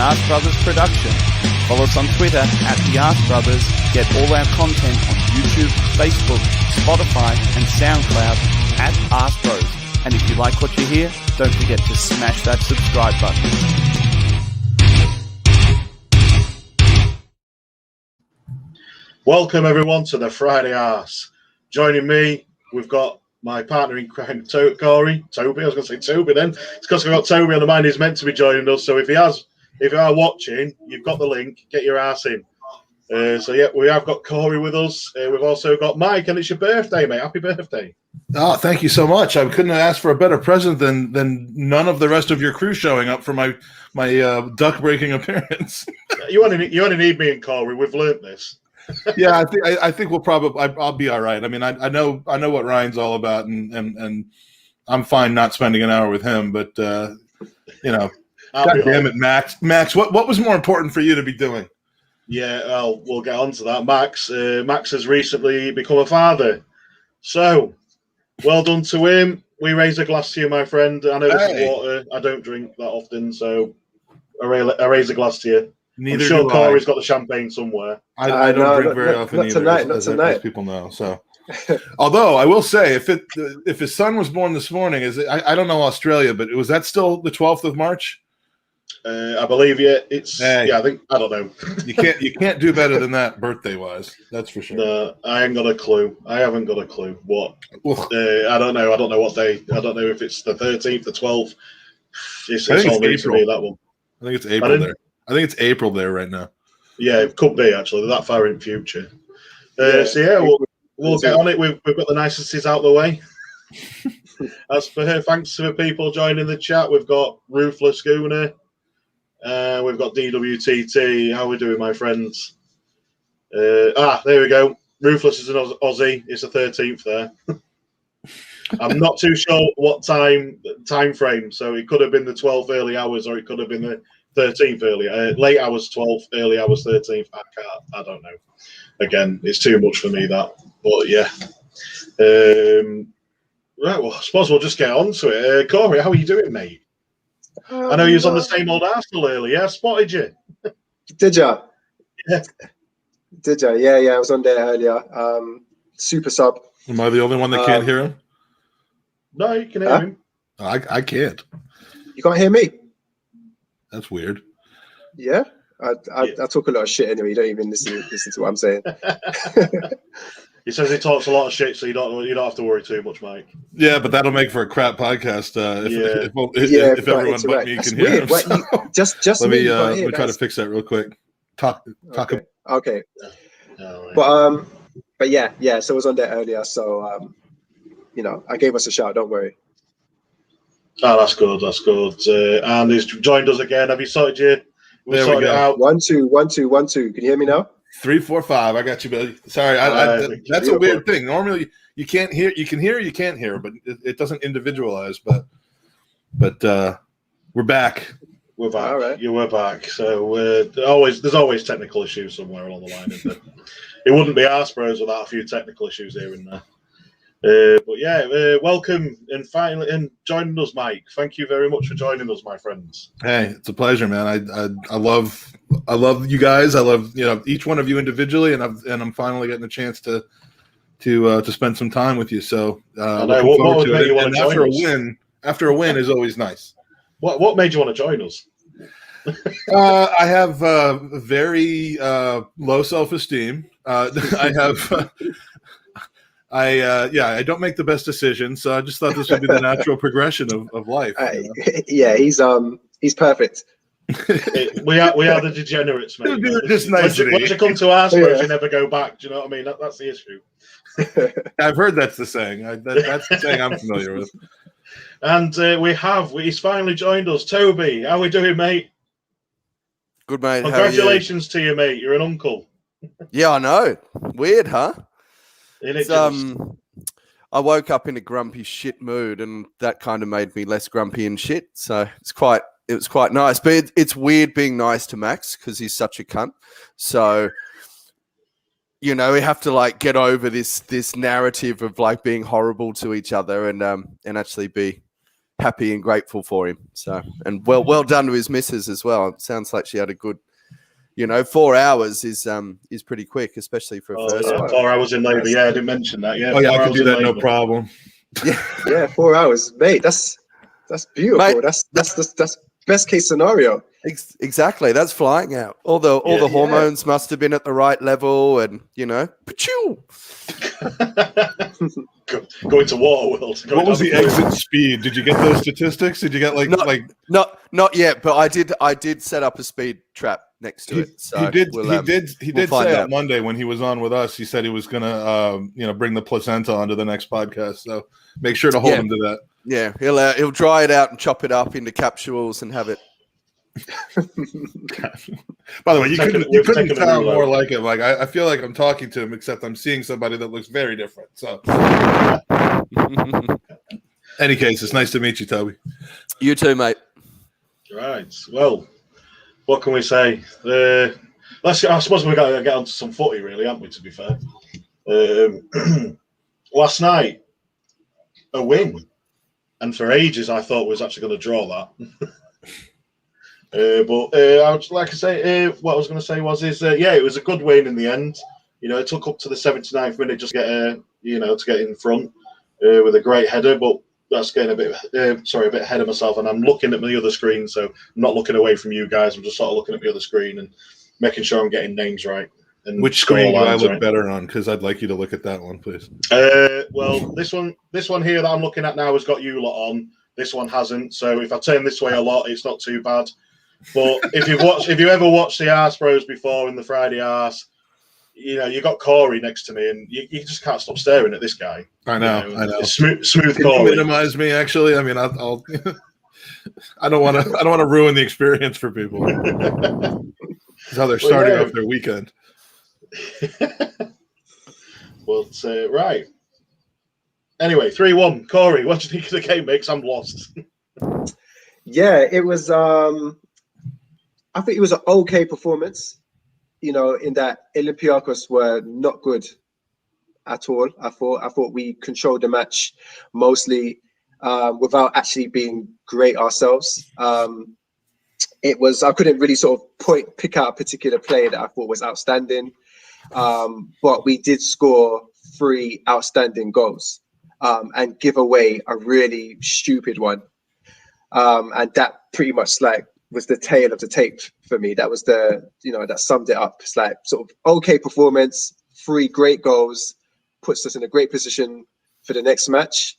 Arse Brothers production. Follow us on Twitter at The Arse Brothers. Get all our content on YouTube, Facebook, Spotify, and SoundCloud at Arse Bros. And if you like what you hear, don't forget to smash that subscribe button. Welcome everyone to the Friday Arse. Joining me, we've got my partner in crime, Cory. Toby, I was going to say Toby then. It's because we've got Toby on the mind. He's meant to be joining us. So if you are watching, you've got the link. Get your arse in. We have got Cory with us. We've also got Mike, and it's your birthday, mate. Happy birthday. Oh, thank you so much. I couldn't have asked for a better present than none of the rest of your crew showing up for my duck-breaking appearance. You only need me and Cory. We've learnt this. Yeah, I think we'll probably I'll be all right. I mean, I know what Ryan's all about, and I'm fine not spending an hour with him. But God damn it, Max. Max, what was more important for you to be doing? Yeah, well, we'll get on to that. Max has recently become a father, so well done to him. We raise a glass to you, my friend. I know this is water. I don't drink that often, so I raise a glass to you. Neither I'm sure do Cory's got the champagne somewhere. I don't drink very often either, as people know. So, although I will say, if his son was born this morning, I don't know Australia, but was that still the 12th of March? I believe it's. Hey, yeah, I don't know. You can't do better than that birthday wise. That's for sure. No, I ain't got a clue. I haven't got a clue. What? I don't know. I don't know what day. I don't know if it's the 13th, the 12th. It's all new to me, that one. I think it's April there. I think it's April there right now. Yeah, it could be actually. They're that far in future. We'll get on it. We've got the niceties out of the way. As for her, thanks to the people joining the chat. We've got Ruthless Gooner. We've got DWTT. How are we doing, my friends? There we go. Ruthless is an Aussie. It's the 13th there. I'm not too sure what time frame. So it could have been the 12th early hours, or it could have been the 13th late hours 12th, early hours 13th. I don't know. Again, it's too much for me, that. But yeah. Right, well, I suppose we'll just get on to it. Cory, how are you doing, mate? I know you was on the same old Arsenal earlier. I spotted you. Did ya? Yeah. Did ya? Yeah, I was on there earlier. Super sub. Am I the only one that can't hear him? No, you can hear him. I can't. You can't hear me? That's weird. Yeah? I talk a lot of shit anyway. You don't even listen to what I'm saying. He says he talks a lot of shit, so you don't have to worry too much, Mike. Yeah, but that'll make for a crap podcast if everyone but me can hear him. So. Just let me try to fix that real quick. Talk. Okay. But yeah. So I was on there earlier. So I gave us a shout. Don't worry. Oh, that's good. That's good. And he's joined us again. Have you sorted you? There we go. Out? 1 2 1 2 1 2. Can you hear me now? 3 4 5. I got you, Billy. Sorry, that's a weird thing. Normally, you can't hear. You can hear. You can't hear, but it doesn't individualize. But we're back. We're back. All right. You were back. So there's always technical issues somewhere along the line, isn't there? It wouldn't be Arse Bros without a few technical issues here and there. Welcome and joining us, Mike. Thank you very much for joining us, my friends. Hey, it's a pleasure, man. I love you guys. I love each one of you individually, and I'm finally getting a chance to spend some time with you. So looking forward to it. And after a win is always nice. What made you want to join us? I have very low self-esteem. I have. I don't make the best decisions, so I just thought this would be the natural progression of life. Yeah, he's perfect. We are the degenerates, mate. Just once you come to our Spurs, you never go back. Do you know what I mean? That's the issue. I've heard that's the saying. That's the saying I'm familiar with. And he's finally joined us. Toby, how are we doing, mate? Good, mate. Congratulations to you, mate. You're an uncle. Yeah, I know. Weird, huh? I woke up in a grumpy shit mood, and that kind of made me less grumpy and shit. So it was quite nice. But it's weird being nice to Max because he's such a cunt. So we have to get over this narrative of being horrible to each other and actually be happy and grateful for him. So, and well done to his missus as well. It sounds like she had a good, 4 hours is pretty quick, especially for a first one. 4 hours in labour. Yeah, I didn't mention that. Yeah. Oh yeah, I can do that, no problem. Yeah, 4 hours, mate. That's beautiful. Mate, that's best case scenario. Exactly. That's flying out. All the hormones must have been at the right level, and pachoo. Going to Waterworld. What was the exit speed? Did you get those statistics? Did you get not yet? But I did set up a speed trap next to it. So he did say on Monday when he was on with us, he said he was gonna bring the placenta onto the next podcast. So make sure to hold him to that. Yeah, he'll dry it out and chop it up into capsules and have it. By the way, you couldn't tell more like him. Like I feel like I'm talking to him, except I'm seeing somebody that looks very different. So, any case, it's nice to meet you, Toby. You too, mate. Right. Well, what can we say? I suppose we've got to get onto some footy, really, haven't we? To be fair, last night a win, and for ages I thought we was actually going to draw that. But I would like to say, what I was going to say it was a good win in the end. It took up to the 79th minute just to get in front with a great header. But that's getting a bit ahead of myself. And I'm looking at my other screen, so I'm not looking away from you guys. I'm just sort of looking at my other screen and making sure I'm getting names right. And which screen do I look better on? Because I'd like you to look at that one, please. Well, this one here that I'm looking at now has got you lot on. This one hasn't. So if I turn this way a lot, it's not too bad. But if you ever watched the Arse Bros before in the Friday Arse, you got Cory next to me, and you just can't stop staring at this guy. I know. Smooth Can Cory. you minimize me, actually. I mean, I'll I don't want to ruin the experience for people. That's how they're starting off their weekend. Well, right. Anyway, 3-1. Cory, what do you think of the game, mate? 'Cause I'm lost. Yeah, it was. I think it was an okay performance. In that Olympiacos were not good at all. I thought we controlled the match mostly without actually being great ourselves. It was. I couldn't really sort of pick out a particular play that I thought was outstanding, but we did score 3 outstanding goals and give away a really stupid one. And that pretty much was the tail of the tape for me. That was that summed it up. It's like sort of okay performance, 3 great goals, puts us in a great position for the next match.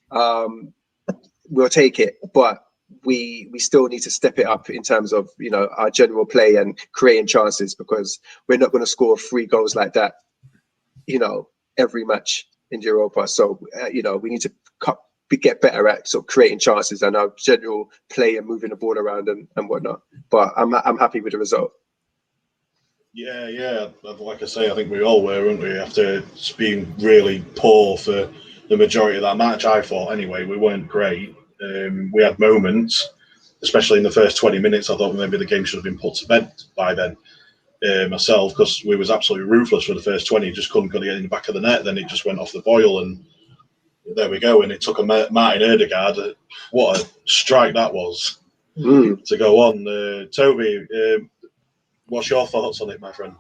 We'll take it, but we still need to step it up in terms of our general play and creating chances, because we're not going to score 3 goals like that every match in Europa. So we need to get better at sort of creating chances and our general play and moving the ball around and whatnot. But I'm happy with the result. Yeah. Like I say, I think we all were, weren't we? After being really poor for the majority of that match, I thought anyway, we weren't great. We had moments, especially in the first 20 minutes. I thought maybe the game should have been put to bed by then. Myself, because we was absolutely ruthless for the first 20. Just couldn't get it in the back of the net. Then it just went off the boil, and there we go. And it took a Martin Ødegaard. What a strike that was to go on. Toby, what's your thoughts on it, my friend?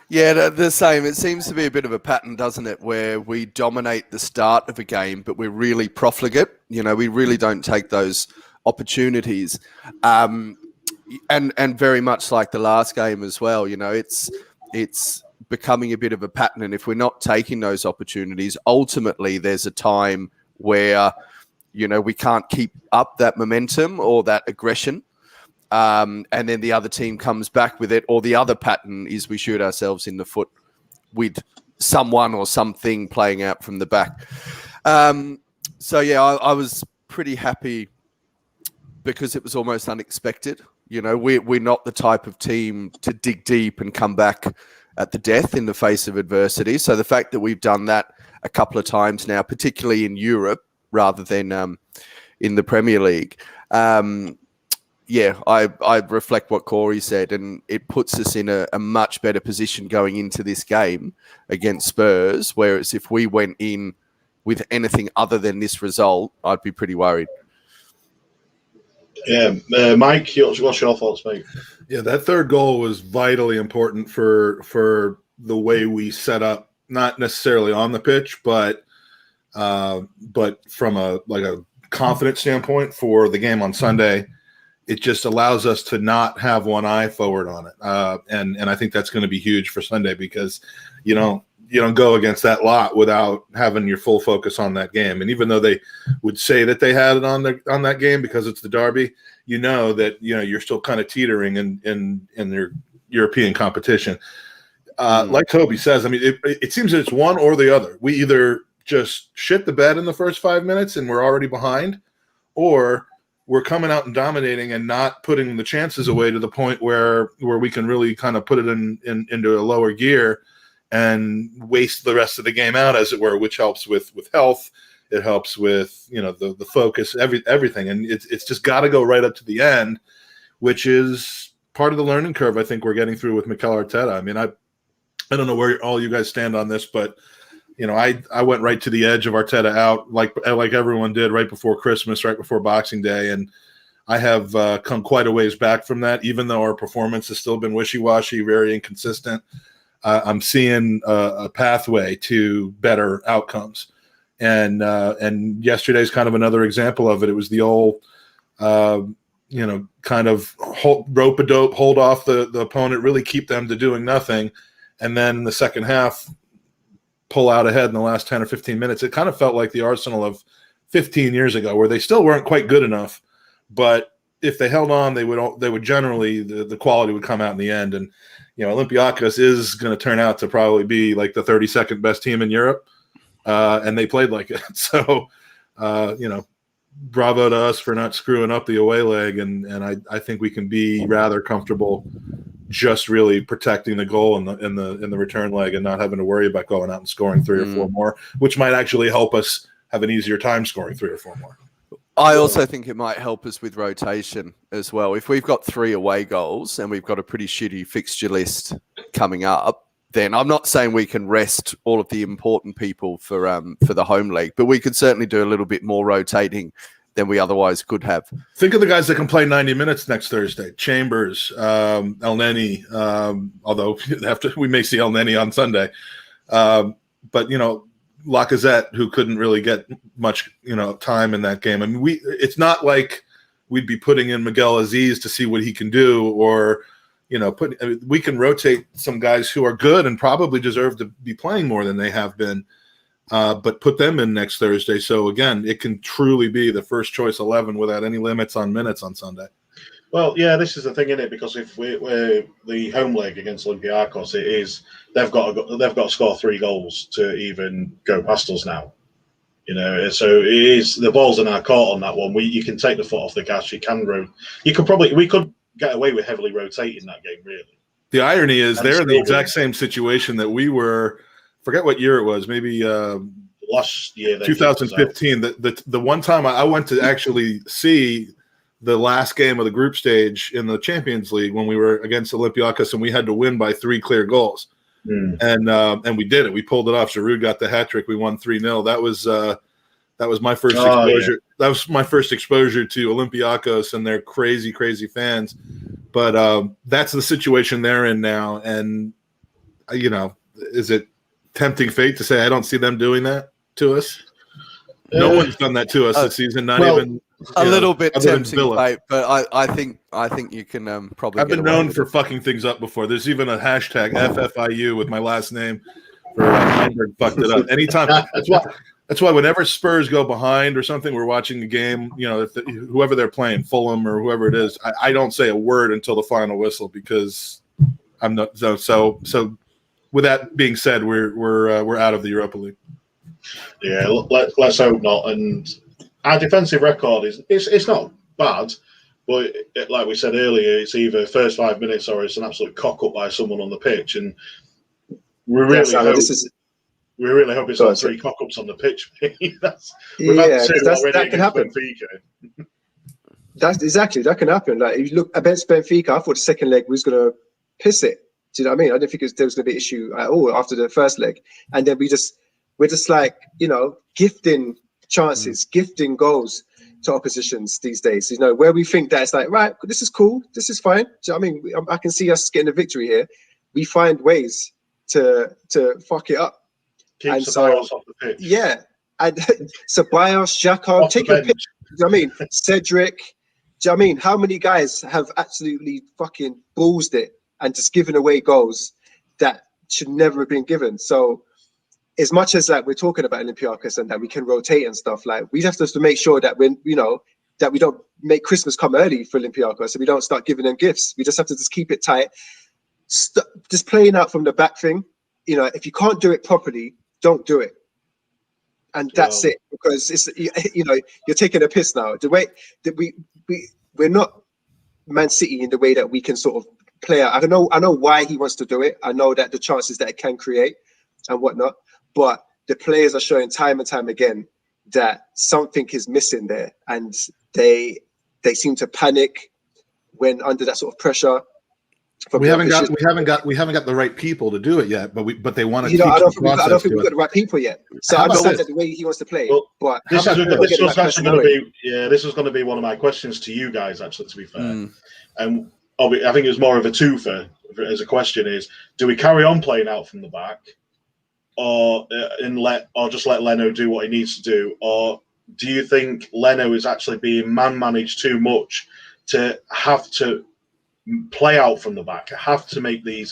Yeah, the same. It seems to be a bit of a pattern, doesn't it, where we dominate the start of a game, but we're really profligate. We really don't take those opportunities. And very much like the last game as well, it's becoming a bit of a pattern. And if we're not taking those opportunities, ultimately there's a time where, we can't keep up that momentum or that aggression. And then the other team comes back with it, or the other pattern is we shoot ourselves in the foot with someone or something playing out from the back. So, yeah, I was pretty happy because it was almost unexpected. We're not the type of team to dig deep and come back at the death in the face of adversity. So the fact that we've done that a couple of times now, particularly in Europe rather than in the Premier League, I reflect what Cory said, and it puts us in a much better position going into this game against Spurs, whereas if we went in with anything other than this result, I'd be pretty worried. Yeah, Mike, what's your thoughts, mate? Yeah, that third goal was vitally important for the way we set up, not necessarily on the pitch, but from a confidence standpoint for the game on Sunday. It just allows us to not have one eye forward on it, and I think that's going to be huge for Sunday, because you don't go against that lot without having your full focus on that game. And even though they would say that they had it on that game because it's the derby, that you're still kind of teetering in your European competition. Like Toby says, I mean, it seems that it's one or the other. We either just shit the bed in the first 5 minutes and we're already behind, or we're coming out and dominating and not putting the chances away to the point where we can really kind of put it into a lower gear and waste the rest of the game out, as it were, which helps with health. It helps with the focus, everything, and it's just got to go right up to the end, which is part of the learning curve I think we're getting through with Mikel Arteta. I mean, I don't know where all you guys stand on this, but I went right to the edge of Arteta out like everyone did right before Christmas, right before Boxing Day, and I have come quite a ways back from that. Even though our performance has still been wishy-washy, very inconsistent, I'm seeing a pathway to better outcomes, and yesterday's kind of another example of it. It was the old, kind of rope-a-dope, hold off the opponent, really keep them to doing nothing, and then the second half, pull out ahead in the last 10 or 15 minutes. It kind of felt like the Arsenal of 15 years ago, where they still weren't quite good enough, but if they held on, they would generally, the quality would come out in the end. And Olympiacos is going to turn out to probably be like the 32nd best team in Europe, and they played like it. So, bravo to us for not screwing up the away leg, and I think we can be rather comfortable just really protecting the goal in the return leg and not having to worry about going out and scoring 3 or 4 more, which might actually help us have an easier time scoring 3 or 4 more. I also think it might help us with rotation as well. If we've got 3 away goals and we've got a pretty shitty fixture list coming up, then I'm not saying we can rest all of the important people for the home leg, but we could certainly do a little bit more rotating than we otherwise could have. Think of the guys that can play 90 minutes next Thursday. Chambers, El Neni, although we may see El Neni on Sunday. But, Lacazette, who couldn't really get much, time in that game. I mean, it's not like we'd be putting in Miguel Aziz to see what he can do, or, we can rotate some guys who are good and probably deserve to be playing more than they have been. But put them in next Thursday. So, again, it can truly be the first choice 11 without any limits on minutes on Sunday. Well, yeah, this is the thing, isn't it? Because if we're the home leg against Olympiacos, they've got to score 3 goals to even go past us now. So it is, the ball's in our court on that one. You can take the foot off the gas. We could get away with heavily rotating that game, really. The irony is they're in the exact same situation that we were. Forget what year it was, maybe last year, 2015. The one time I went to actually see the last game of the group stage in the Champions League when we were against Olympiacos, and we had to win by 3 clear goals, and we did it. We pulled it off. Giroud got the hat trick. We won 3-0. That was my first exposure. Yeah. That was my first exposure to Olympiacos and their crazy, crazy fans. But that's the situation they're in now, and is it tempting fate to say I don't see them doing that to us? No one's done that to us this season. Not even a little bit tempting fate, but I think you can probably. I've been known for fucking things up before. There's even a hashtag FFIU with my last name for Heinberg fucked it up. Anytime. That's why whenever Spurs go behind or something, we're watching the game. Whoever they're playing, Fulham or whoever it is, I don't say a word until the final whistle, because I'm not so. With that being said, we're out of the Europa League. Yeah, let's hope not. And our defensive record it's not bad, but like we said earlier, it's either first 5 minutes or it's an absolute cock up by someone on the pitch. And we really hope it's not 3 cock ups on the pitch. That can happen. Benfica. That can happen. Like, if you look against Benfica, I thought the second leg was going to piss it. Do you know what I mean? I didn't think there was going to be an issue at all after the first leg. And then we're just like, gifting chances, gifting goals. to oppositions these days. You know, where we think that it's like, right, this is cool, this is fine. Do you know what I mean? I can see us getting a victory here. We find ways to fuck it up. Keep Ceballos off the pitch. Yeah, and Ceballos, Xhaka, take a pitch. Do you know what I mean? Cedric. Do you know what I mean? How many guys have absolutely fucking ballsed it and just given away goals that should never have been given? So as much as like we're talking about Olympiacos and that we can rotate and stuff, like we have to make sure that when that we don't make Christmas come early for Olympiacos, so we don't start giving them gifts. We just have to just keep it tight. Just playing out from the back thing. You know, if you can't do it properly, don't do it. And that's it, because it's, you know, you're taking a piss now. The way that we're not Man City in the way that we can sort of play out. I know why he wants to do it. I know that the chances that it can create and whatnot, but the players are showing time and time again that something is missing there, and they seem to panic when under that sort of pressure. We haven't got the right people to do it yet, but they want to. You know, I don't think we've got the right people yet. So I understand that the way he wants to play, but this was going to be one of my questions to you guys, actually, to be fair. And I think it was more of a twofer as a question: is do we carry on playing out from the back, or just let Leno do what he needs to do, or do you think Leno is actually being man-managed too much to have to play out from the back, have to make these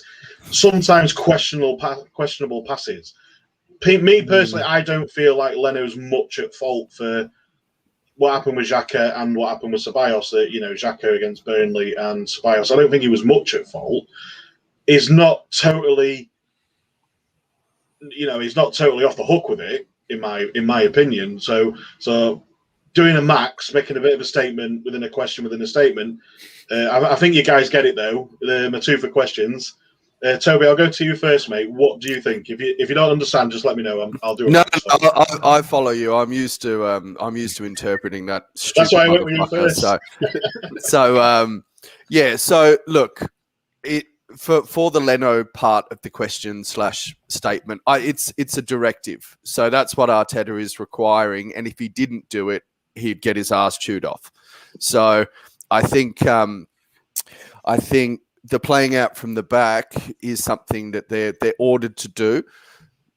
sometimes questionable passes? Me personally, I don't feel like Leno's much at fault for what happened with Xhaka and what happened with Ceballos. Xhaka against Burnley and Ceballos, I don't think he was much at fault. He's not totally, he's not totally off the hook with it, in my opinion. So doing a max, making a bit of a statement within a question within a statement. I think you guys get it though. My two for questions. Toby, I'll go to you first, mate. What do you think? If you don't understand, just let me know. I'll do it. No, I follow you. I'm used to interpreting that. That's why I went with you first. So look, for the Leno part of the question / statement, it's a directive. So that's what Arteta is requiring, and if he didn't do it, he'd get his ass chewed off. So I think the playing out from the back is something that they're ordered to do.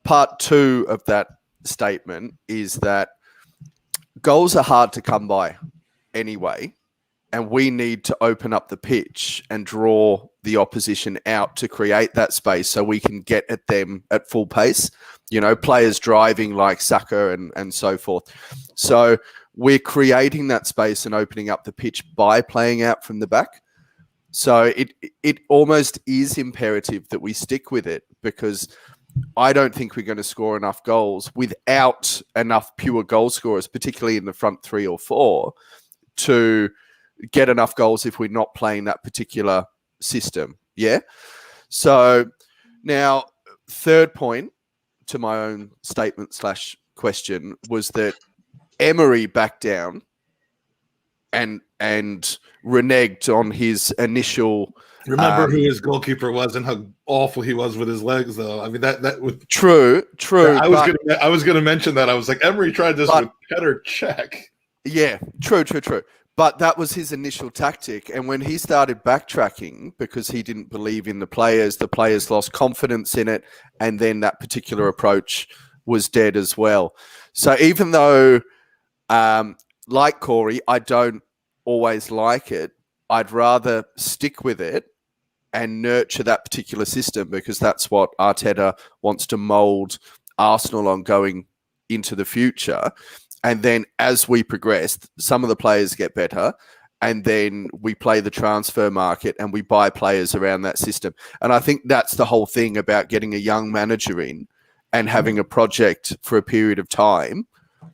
Part two of that statement is that goals are hard to come by anyway, and we need to open up the pitch and draw the opposition out to create that space so we can get at them at full pace. Players driving like Saka and so forth. So we're creating that space and opening up the pitch by playing out from the back. So it almost is imperative that we stick with it, because I don't think we're going to score enough goals without enough pure goal scorers, particularly in the front 3 or 4, to get enough goals if we're not playing that particular system. Yeah. So now, third point to my own statement / question was that Emery backed down and reneged on his initial. Remember who his goalkeeper was and how awful he was with his legs, though. I mean, that was true. I was going to mention that. I was like, Emery tried this with Petr Cech. Yeah, true. But that was his initial tactic, and when he started backtracking because he didn't believe in the players lost confidence in it, and then that particular approach was dead as well. So even though, like Cory, I don't always like it, I'd rather stick with it and nurture that particular system, because that's what Arteta wants to mould Arsenal on going into the future. And then as we progress, some of the players get better, and then we play the transfer market and we buy players around that system. And I think that's the whole thing about getting a young manager in and having a project for a period of time,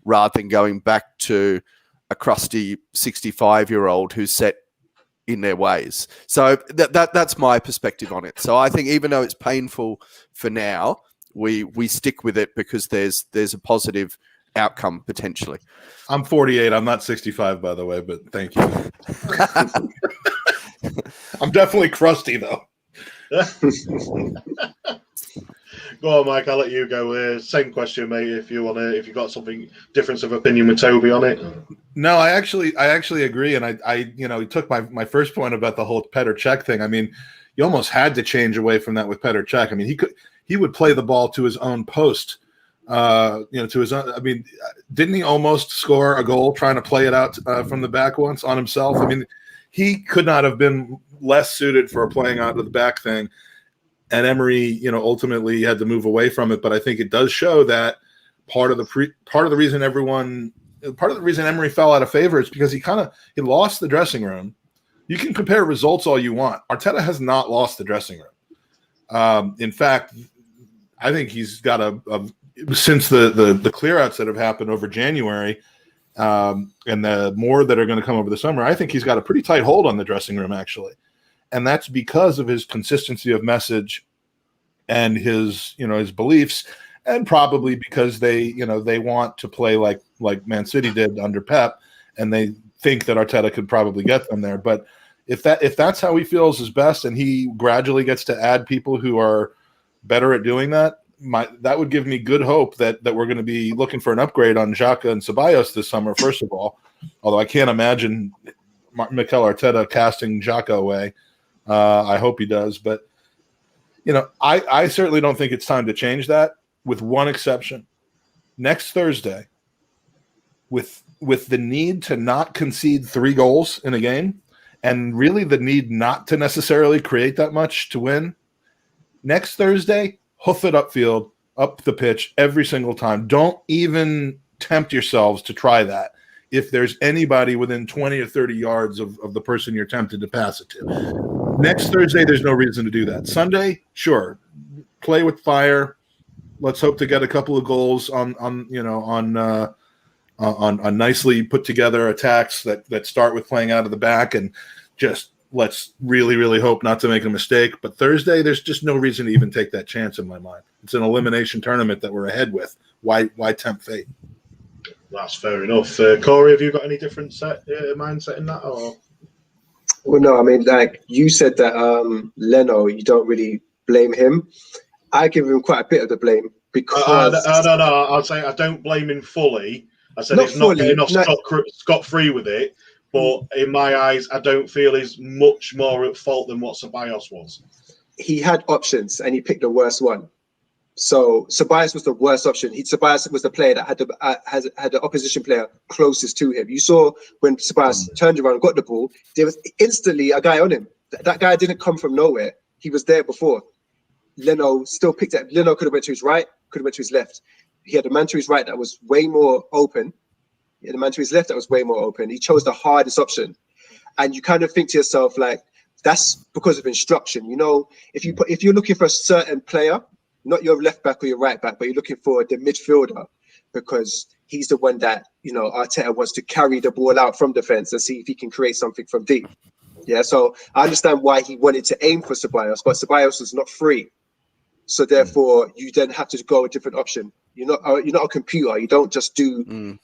rather than going back to a crusty 65-year-old who's set in their ways. So that's my perspective on it. So I think even though it's painful for now, we stick with it because there's a positive outcome potentially. I'm 48. I'm not 65, by the way, but thank you. I'm definitely crusty though. Go on, Mike. I'll let you go. Same question, mate. If you got something difference of opinion with Toby on it. No, I actually agree, and I he took my first point about the whole Petr Cech thing. I mean, you almost had to change away from that with Petr Cech. I mean, he would play the ball to his own post, to his own. I mean, didn't he almost score a goal trying to play it out from the back once on himself? I mean, he could not have been less suited for a playing out of the back thing. And Emery, ultimately had to move away from it. But I think it does show that part of the reason Emery fell out of favor is because he lost the dressing room. You can compare results all you want. Arteta has not lost the dressing room. In fact, I think he's got since the clear-outs that have happened over January and the more that are going to come over the summer, I think he's got a pretty tight hold on the dressing room, actually. And that's because of his consistency of message and his beliefs, and probably because they want to play like Man City did under Pep, and they think that Arteta could probably get them there. But if that's how he feels is best, and he gradually gets to add people who are better at doing that, that would give me good hope that we're going to be looking for an upgrade on Xhaka and Ceballos this summer, first of all. Although I can't imagine Mikel Arteta casting Xhaka away. I hope he does. But, I certainly don't think it's time to change that, with one exception. Next Thursday, with the need to not concede 3 goals in a game, and really the need not to necessarily create that much to win, next Thursday, hoof it upfield, up the pitch every single time. Don't even tempt yourselves to try that if there's anybody within 20 or 30 yards of the person you're tempted to pass it to. Next Thursday, there's no reason to do that. Sunday, sure, play with fire. Let's hope to get a couple of goals on nicely put together attacks that start with playing out of the back, and just let's really, really hope not to make a mistake. But Thursday, there's just no reason to even take that chance in my mind. It's an elimination tournament that we're ahead with. Why tempt fate? That's fair enough. Cory, have you got any different mindset in that? Or? Well, no, I mean, like you said that Leno, you don't really blame him. I give him quite a bit of the blame because... No. I'll say I don't blame him fully. I said he's not getting off scot-free with it. But in my eyes, I don't feel he's much more at fault than what Ceballos was. He had options, and he picked the worst one. So Ceballos was the worst option. Ceballos was the player that had the opposition player closest to him. You saw when Ceballos turned around and got the ball, there was instantly a guy on him. That guy didn't come from nowhere. He was there before. Leno still picked it. Leno could have went to his right, could have went to his left. He had a man to his right that was way more open. He had a man to his left that was way more open. He chose the hardest option. And you kind of think to yourself, like, that's because of instruction. If you're looking for a certain player, not your left back or your right back, but you're looking for the midfielder, because he's the one that, Arteta wants to carry the ball out from defense and see if he can create something from deep. Yeah, so I understand why he wanted to aim for Ceballos, but Ceballos was not free. So therefore, you then have to go a different option. You're not a computer. You don't just do,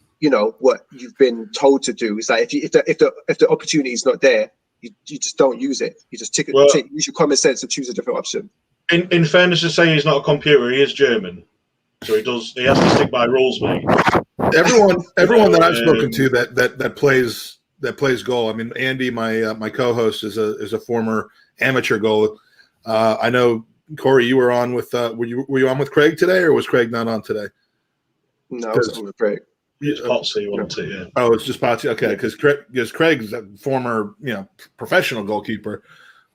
what you've been told to do. It's like if the opportunity is not there, you just don't use it. You just use your common sense and choose a different option. In fairness to say, he's not a computer. He is German, so he has to stick by rules, mate. Everyone that I've spoken to that plays goal. I mean, Andy, my co-host, is a former amateur goalie. I know, Cory, you were on with were you on with Craig today, or was Craig not on today? No, I was on with Craig. It's Potsy, wasn't it? Yeah. Oh, it's just Potsy. Okay, because Craig's a former professional goalkeeper,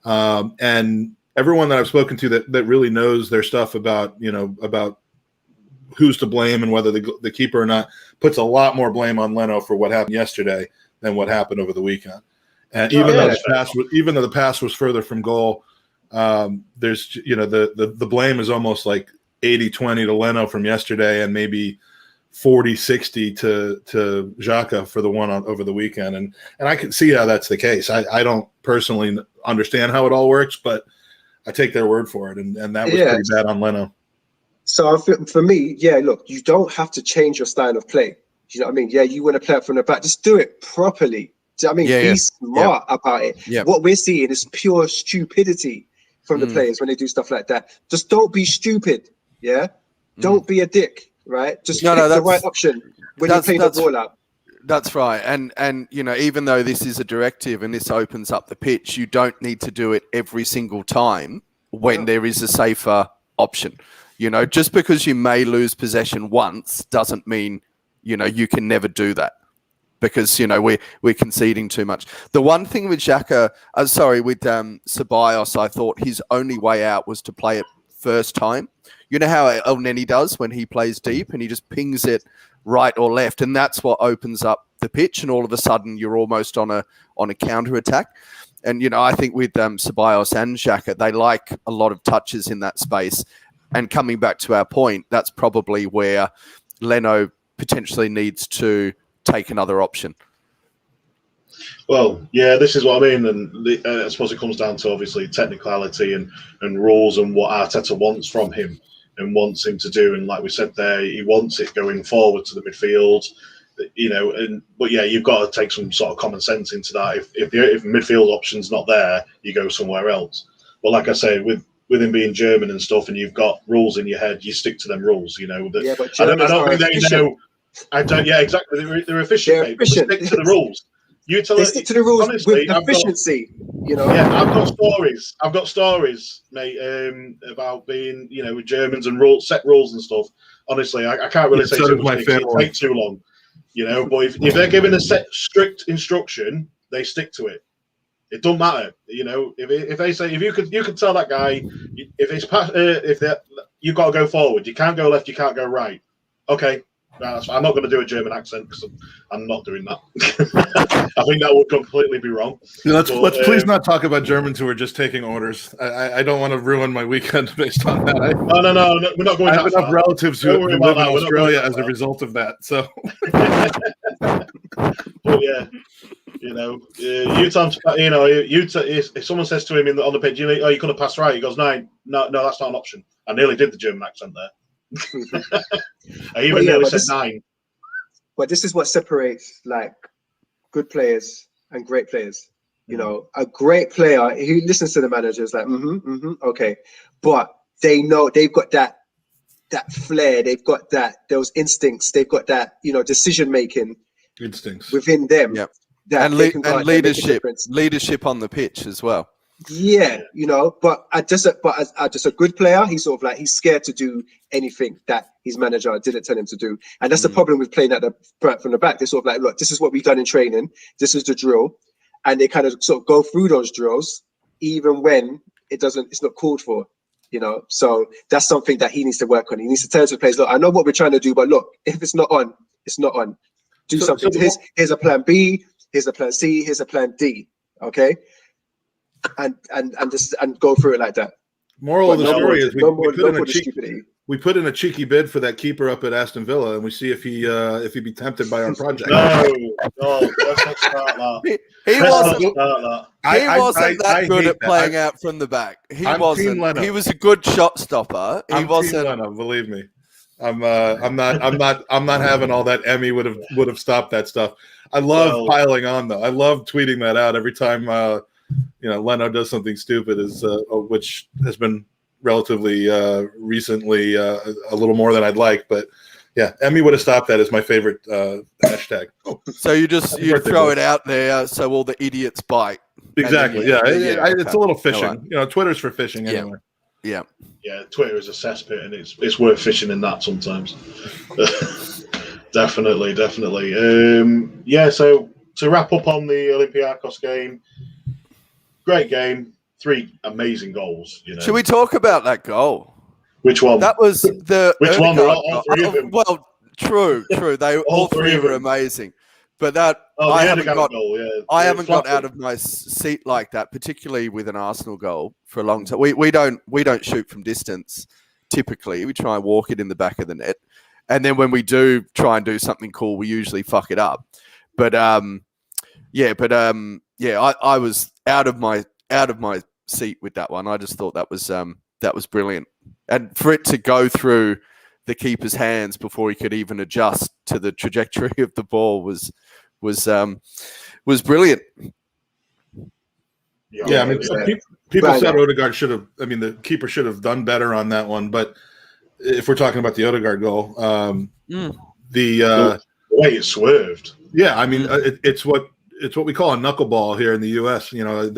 and everyone that I've spoken to that really knows their stuff about who's to blame and whether the keeper or not puts a lot more blame on Leno for what happened yesterday than what happened over the weekend. And even though the pass was further from goal, there's the blame is almost like 80-20 to Leno from yesterday, and maybe 40-60 to Xhaka for the one over the weekend. And I can see how that's the case. I don't personally understand how it all works, but I take their word for it, and that was pretty bad on Leno. So for me, look, you don't have to change your style of play. You know what I mean? Yeah, you want to play it from the back, just do it properly. Do you know what I mean? Be smart about it. Yeah. What we're seeing is pure stupidity from the players when they do stuff like that. Just don't be stupid. Yeah, don't be a dick. Right? Just pick the right option when you play the ball out. That's right. And you know, even though this is a directive and this opens up the pitch, you don't need to do it every single time when there is a safer option. You know, just because you may lose possession once doesn't mean, you know, you can never do that, because, you know, we're conceding too much. The one thing with Xhaka, with Ceballos, I thought his only way out was to play it first time. You know how El Neni does when he plays deep and he just pings it right or left, and that's what opens up the pitch, and all of a sudden you're almost on a counter attack. And, you know, I think with Ceballos and Xhaka, they like a lot of touches in that space. And coming back to our point, that's probably where Leno potentially needs to take another option. Well, yeah, this is what I mean, and I suppose it comes down to obviously technicality and rules and what Arteta wants from him and wants him to do. And like we said there, he wants it going forward to the midfield, you know. But yeah, you've got to take some sort of common sense into that. If midfield option's not there, you go somewhere else. But like I say, with him being German and stuff, and you've got rules in your head, you stick to them rules, you know. Yeah, but I don't think they know. I don't. Yeah, exactly. They're efficient. They're efficient. They stick to the rules. They stick to the rules honestly, with efficiency. You know. Yeah, I've got stories, mate, about being, you know, with Germans and set rules and stuff. Honestly, I can't really say too much. It takes too long, you know. But if they're given a strict instruction, they stick to it. It don't matter, you know. If they say, if you could tell that guy, if you've got to go forward, you can't go left, you can't go right. Okay, I'm not going to do a German accent because I'm not doing that. I think that would completely be wrong. Yeah, let's please not talk about Germans who are just taking orders. I don't want to ruin my weekend based on that. No, we're not going. I have enough relatives who live in Australia as a result of that. So, but yeah. You know, if someone says to him on the pitch, you know, oh, you couldn't pass right, he goes, no, that's not an option. I nearly did the German accent there. I even nearly said 9. But this is what separates like good players and great players. You know, a great player who listens to the manager is like, okay, but they know they've got that flair, they've got those instincts, they've got that, you know, decision making instincts within them. Yep. And leadership on the pitch as well. Yeah, you know, but just a good player, he's sort of like, he's scared to do anything that his manager didn't tell him to do. And that's the problem with playing from the back. They're sort of like, look, this is what we've done in training. This is the drill. And they kind of sort of go through those drills, even when it's not called for, you know. So that's something that he needs to work on. He needs to tell the players, look, I know what we're trying to do, but look, if it's not on, it's not on. Do something. Here's a plan B. Here's a plan C. Here's a plan D. Okay, and go through it like that. Moral of the story is we put in a cheeky bid for that keeper up at Aston Villa, and we see if he'd be tempted by our project. No, let's not start that. He wasn't that good at playing out from the back. He wasn't. He was a good shot stopper. He wasn't. Team Leno, believe me. I'm not having all that. Emmy would have stopped that stuff. I love piling on though. I love tweeting that out every time Leno does something stupid, which has been relatively recently a little more than I'd like, but yeah, Emmy would have stopped that as my favorite hashtag. So you throw it out there so all the idiots bite. Exactly. It's a little fishing. Right. You know, Twitter's for fishing anyway. Yeah. Yeah, Twitter is a cesspit, and it's worth fishing in that sometimes. Definitely. So to wrap up on the Olympiacos game, great game, 3 amazing goals. You know, should we talk about that goal? Which one? That was the which one? All 3 of them. Well, true. They all 3 were amazing. But I haven't got out of my seat like that, particularly with an Arsenal goal for a long time. We don't shoot from distance typically. We try and walk it in the back of the net, and then when we do try and do something cool, we usually fuck it up. But I was out of my seat with that one. I just thought that was brilliant, and for it to go through the keeper's hands before he could even adjust to the trajectory of the ball was brilliant. Yeah, I mean, people said Odegaard should have. I mean, the keeper should have done better on that one. But if we're talking about the Odegaard goal, the way it swerved. Yeah, I mean, it's what we call a knuckleball here in the U.S. You know,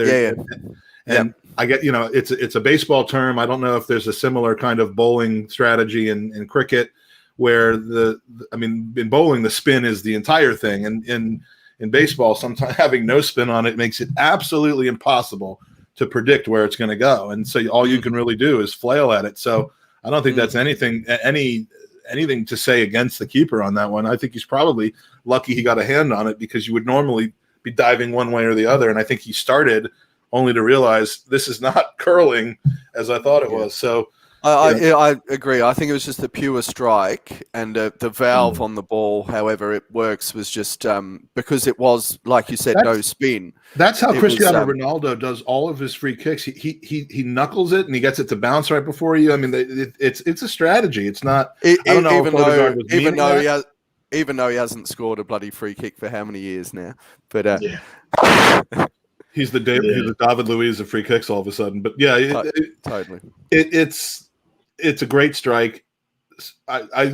and I get, you know, it's a baseball term. I don't know if there's a similar kind of bowling strategy in cricket, where in bowling the spin is the entire thing, and in baseball, sometimes having no spin on it makes it absolutely impossible to predict where it's going to go, and so all you can really do is flail at it. So I don't think that's anything to say against the keeper on that one. I think he's probably lucky he got a hand on it, because you would normally be diving one way or the other. And I think he started only to realize this is not curling as I thought it was. So I agree. I think it was just the pure strike, and the valve on the ball, however it works, was just because it was, like you said, no spin. That's how Cristiano Ronaldo does all of his free kicks. He knuckles it and he gets it to bounce right before you. I mean, it's a strategy. It's not. I don't know. Even though he hasn't scored a bloody free kick for how many years now, but he's the David Luiz of free kicks all of a sudden. But yeah, totally. It's a great strike.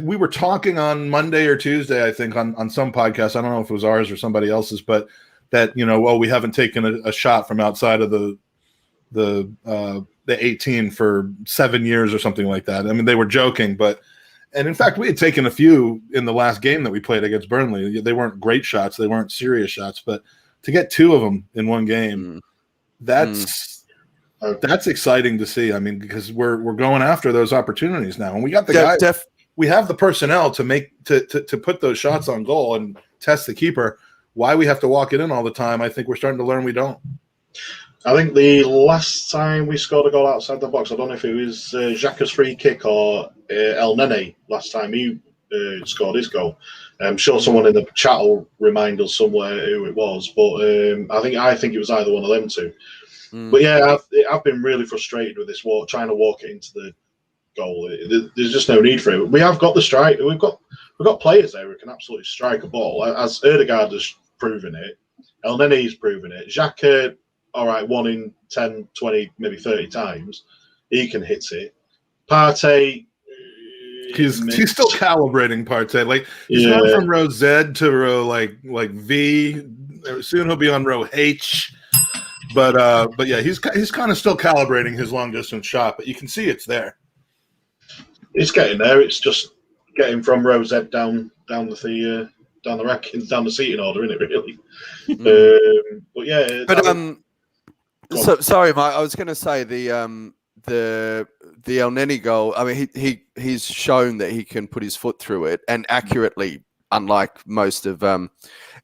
We were talking on Monday or Tuesday, I think, on some podcast. I don't know if it was ours or somebody else's, but that, you know, we haven't taken a shot from outside of the 18 for 7 years or something like that. I mean, they were joking, and in fact, we had taken a few in the last game that we played against Burnley. They weren't great shots, they weren't serious shots, but to get two of them in one game, that's exciting to see. I mean, because we're going after those opportunities now, and we got the guys. We have the personnel to put those shots on goal and test the keeper. Why we have to walk it in all the time, I think we're starting to learn we don't. I think the last time we scored a goal outside the box, I don't know if it was Xhaka's free kick or El Nene last time he scored his goal. I'm sure someone in the chat will remind us somewhere who it was, but I think it was either one of them two. But yeah, I've been really frustrated with this trying to walk it into the goal. There's just no need for it. We have got the strike. We've got players there who can absolutely strike a ball, as Ødegaard has proven it. El Nene's proven it. Xhaka, all right, 1 in 10, 20, maybe 30 times, he can hit it. Partey, he's still calibrating Partey. Like, he's gone from row Z to row like V. Soon he'll be on row H. But yeah, he's kind of still calibrating his long distance shot, but you can see it's there. It's getting there. It's just getting from row Z down the rankings, down the seating order, isn't it? Really. But yeah. But sorry, Mike. I was going to say the El Nene goal. I mean, he's shown that he can put his foot through it and accurately, unlike most of our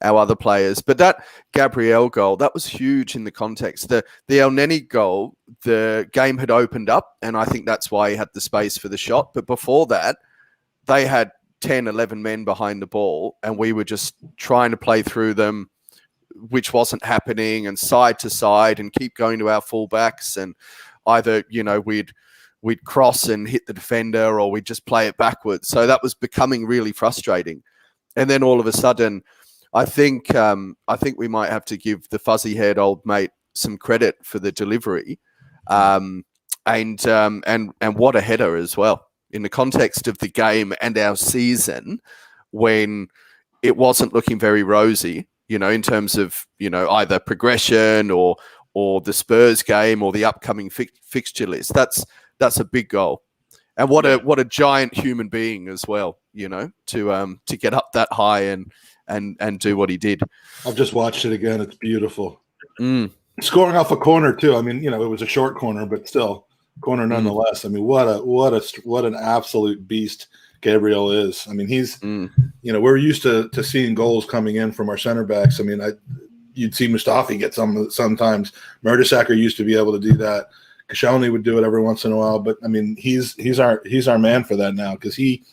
other players. But that Gabriel goal, that was huge in the context. The El Nene goal, the game had opened up, and I think that's why he had the space for the shot. But before that, they had 10, 11 men behind the ball, and we were just trying to play through them, which wasn't happening, and side to side, and keep going to our fullbacks, and either, you know, we'd cross and hit the defender, or we'd just play it backwards. So that was becoming really frustrating. And then all of a sudden, I think we might have to give the fuzzy-haired old mate some credit for the delivery, and what a header as well, in the context of the game and our season, when it wasn't looking very rosy, you know, in terms of, you know, either progression or the Spurs game or the upcoming fixture list. That's a big goal. And what a giant human being as well, you know, to get up that high and do what he did. I've just watched it again. It's beautiful. Scoring off a corner too. I mean, you know, it was a short corner, but still corner nonetheless. I mean, what an absolute beast Gabriel is. I mean, he's you know, we're used to seeing goals coming in from our center backs. I mean, you'd see Mustafi get sometimes. Mertesacker used to be able to do that. Koscielny would do it every once in a while, but I mean, he's our man for that now, because he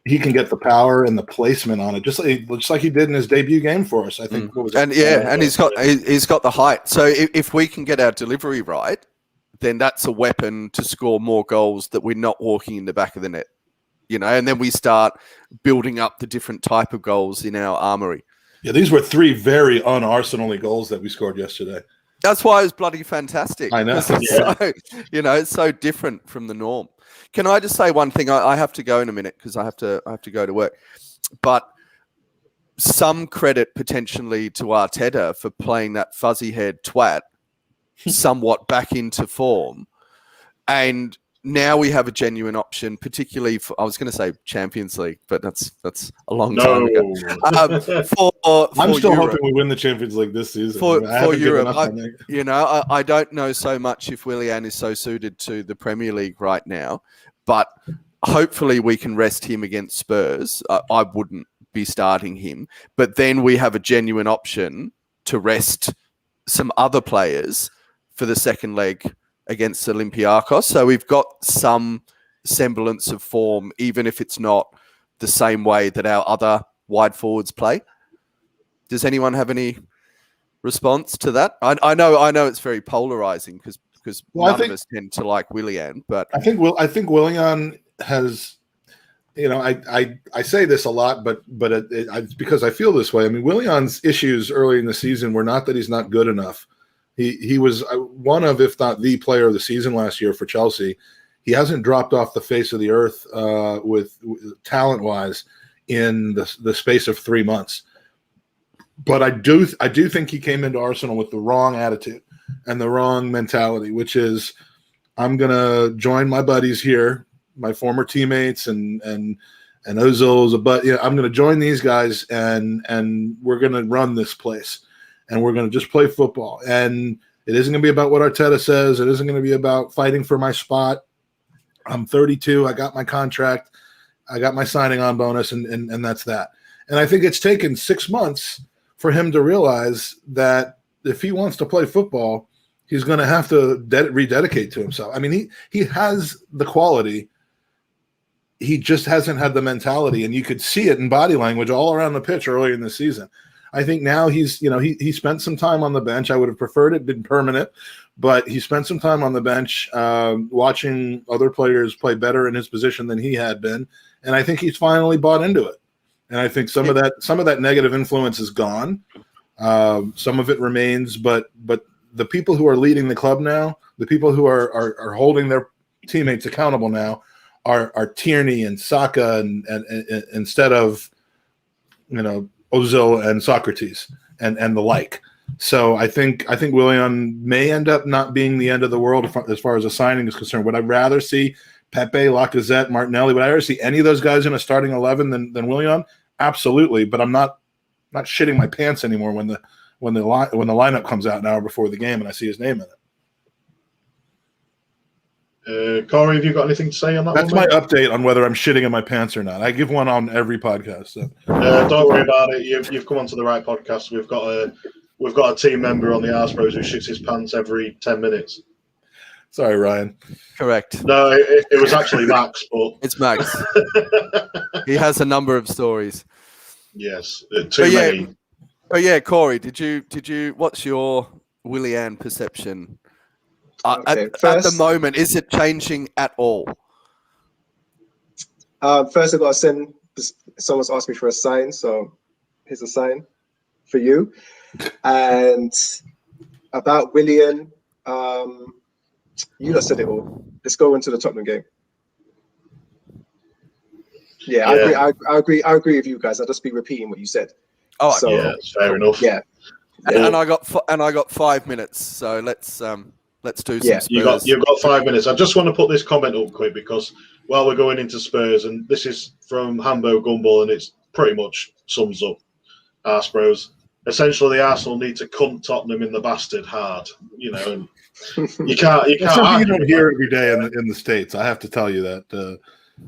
can get the power and the placement on it, just like he did in his debut game for us. I think. And he's got the height. So if we can get our delivery right, then that's a weapon to score more goals that we're not walking in the back of the net, you know. And then we start building up the different type of goals in our armory. Yeah, these were 3 very un-Arsenal-y goals that we scored yesterday. That's why it was bloody fantastic. I know. So, you know, it's so different from the norm. Can I just say one thing? I have to go in a minute because I have to go to work. But some credit potentially to Arteta for playing that fuzzy haired twat somewhat back into form. And now we have a genuine option, particularly for, I was going to say Champions League, but that's a long time ago. I'm still Europe. hoping we win the Champions League this season. For Europe, I don't know so much if Willian is so suited to the Premier League right now, but hopefully we can rest him against Spurs. I wouldn't be starting him, but then we have a genuine option to rest some other players for the second leg against Olympiacos. So we've got some semblance of form, even if it's not the same way that our other wide forwards play. Does anyone have any response to that? I know it's very polarizing because none of us tend to like Willian, but I think Willian has, I say this a lot, but it's because I feel this way. I mean, Willian's issues early in the season were not that he's not good enough. He was one of, if not the player of the season last year for Chelsea. He hasn't dropped off the face of the earth with talent-wise in the space of 3 months. But I do think he came into Arsenal with the wrong attitude and the wrong mentality, which is, I'm gonna join my buddies here, my former teammates and Ozil's, but I'm gonna join these guys and we're gonna run this place and we're gonna just play football. And it isn't gonna be about what Arteta says. It isn't gonna be about fighting for my spot. I'm 32. I got my contract. I got my signing on bonus, and that's that. And I think it's taken 6 months for him to realize that if he wants to play football, he's going to have to rededicate to himself. I mean, he has the quality. He just hasn't had the mentality, and you could see it in body language all around the pitch early in the season. I think now he spent some time on the bench. I would have preferred it been permanent, but he spent some time on the bench watching other players play better in his position than he had been, and I think he's finally bought into it. And I think some of that negative influence is gone. Some of it remains, but the people who are leading the club now, the people who are holding their teammates accountable now, are Tierney and Saka and instead of Ozil and Socrates and the like. So I think Willian may end up not being the end of the world as far as a signing is concerned. Would I rather see Pepe, Lacazette, Martinelli? Would I rather see any of those guys in a starting 11 than Willian? Absolutely, but I'm not shitting my pants anymore when the lineup comes out an hour before the game and I see his name in it. Cory, have you got anything to say on that? That's my update on whether I'm shitting in my pants or not. I give one on every podcast. So. Don't worry about it. You've come onto the right podcast. We've got a team member on the Arse Bros who shits his pants every 10 minutes. Sorry, Ryan. Correct. No, it was actually Max, but it's Max. He has a number of stories. Yes, too many. Oh yeah, Cory, did you? What's your Willian perception? Okay, at the moment, is it changing at all? First, I've got to send. Someone's asked me for a sign, so here's a sign for you. And about Willian, you lot said it all. Let's go into the Tottenham game. Yeah. I agree with you guys. I'll just be repeating what you said. Oh, so, yeah, fair enough. Yeah. And I got 5 minutes, so let's do some Spurs. You've got 5 minutes. I just want to put this comment up quick because while we're going into Spurs, and this is from Hambo Gumball, and it's pretty much sums up Arse Bros. Essentially, the Arsenal need to cunt Tottenham in the bastard hard, and you can't. That's something you don't hear every day in the States. I have to tell you that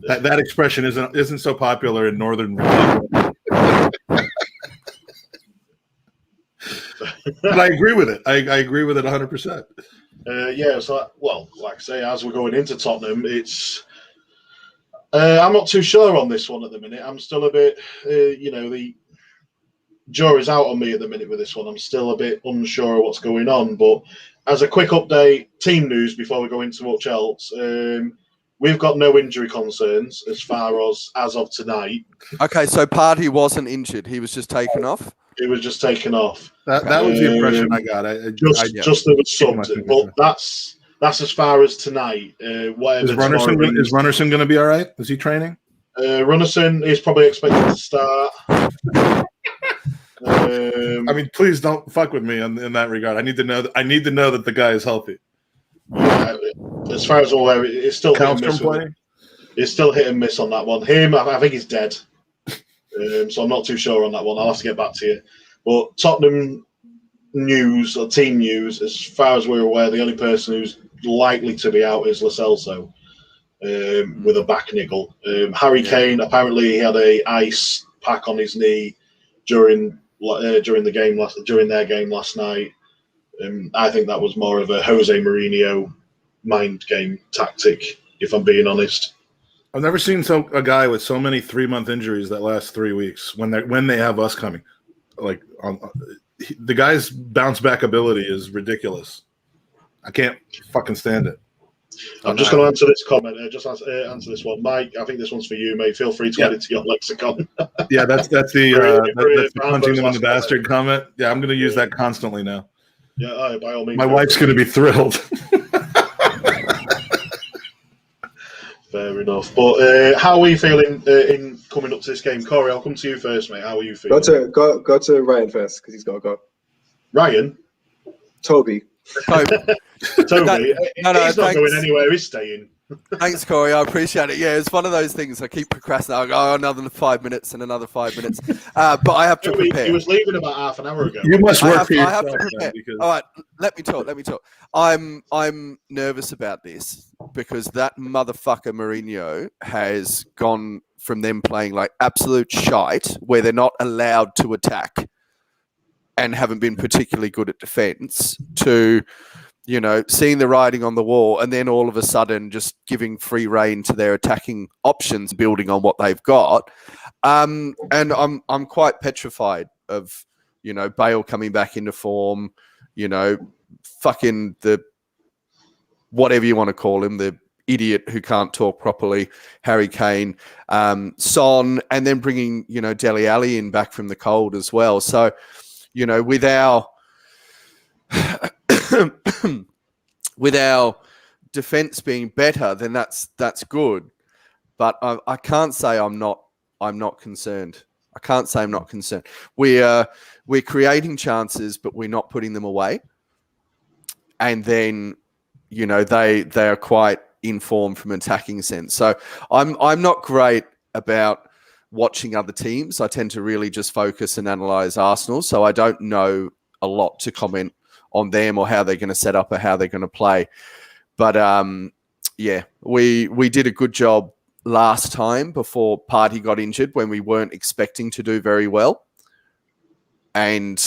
that expression isn't so popular in Northern Virginia. But I agree with it. I agree with it 100%. Yeah, so like I say, as we're going into Tottenham, it's I'm not too sure on this one at the minute. I'm still a bit, the jury's out on me at the minute with this one. I'm still a bit unsure of what's going on. But as a quick update, team news before we go into much else, we've got no injury concerns as far as of tonight. Okay, so Partey wasn't injured; he was just taken off. It was just taken off. That was the impression I got. Just there was something, but that's as far as tonight. Is Runnerson going to be all right? Is he training? Runnerson is probably expected to start. I mean, please don't fuck with me in that regard. I need to know that the guy is healthy. Yeah, as far as I'm aware, it's still hit and Counts from miss. playing. It's still hit and miss on that one. Him, I think he's dead. So I'm not too sure on that one. I'll have to get back to you. But Tottenham news or team news, as far as we're aware, the only person who's likely to be out is Lo Celso with a back niggle. Harry Kane, apparently he had a ice pack on his knee during their game last night. I think that was more of a Jose Mourinho mind game tactic, if I'm being honest. I've never seen a guy with so many 3-month injuries that last 3 weeks when they have us coming. Like the guy's bounce back ability is ridiculous. I can't fucking stand it. I'm just going to answer this comment. Just answer this one, Mike. I think this one's for you, mate. Feel free to add it to your lexicon. Yeah, that's the punching them in the bastard comment. Yeah, I'm going to use that constantly now. Yeah, by all means. My wife's going to be thrilled. Fair enough. But how are we feeling in coming up to this game? Cory, I'll come to you first, mate. How are you feeling? Go to Ryan first because he's got to go. Ryan? Toby. Toby? He's not going anywhere. He's staying. Thanks, Cory. I appreciate it. Yeah, it's one of those things. I keep procrastinating. I go, another 5 minutes and another 5 minutes. But I have to prepare. He was leaving about half an hour ago. You must work for yourself. I have to prepare. All right, let me talk. I'm nervous about this because that motherfucker Mourinho has gone from them playing like absolute shite where they're not allowed to attack and haven't been particularly good at defence to, seeing the writing on the wall and then all of a sudden just giving free rein to their attacking options, building on what they've got. And I'm quite petrified of, Bale coming back into form, fucking the whatever you want to call him, the idiot who can't talk properly, Harry Kane, Son, and then bringing, Dele Alli in back from the cold as well. So, with our with our defense being better, then that's good. But I can't say I'm not concerned. I can't say I'm not concerned. We're creating chances, but we're not putting them away. And then, they are quite informed from an attacking sense. So I'm not great about watching other teams. I tend to really just focus and analyze Arsenal. So I don't know a lot to comment on them or how they're going to set up or how they're going to play. But we did a good job last time before Partey got injured when we weren't expecting to do very well. And,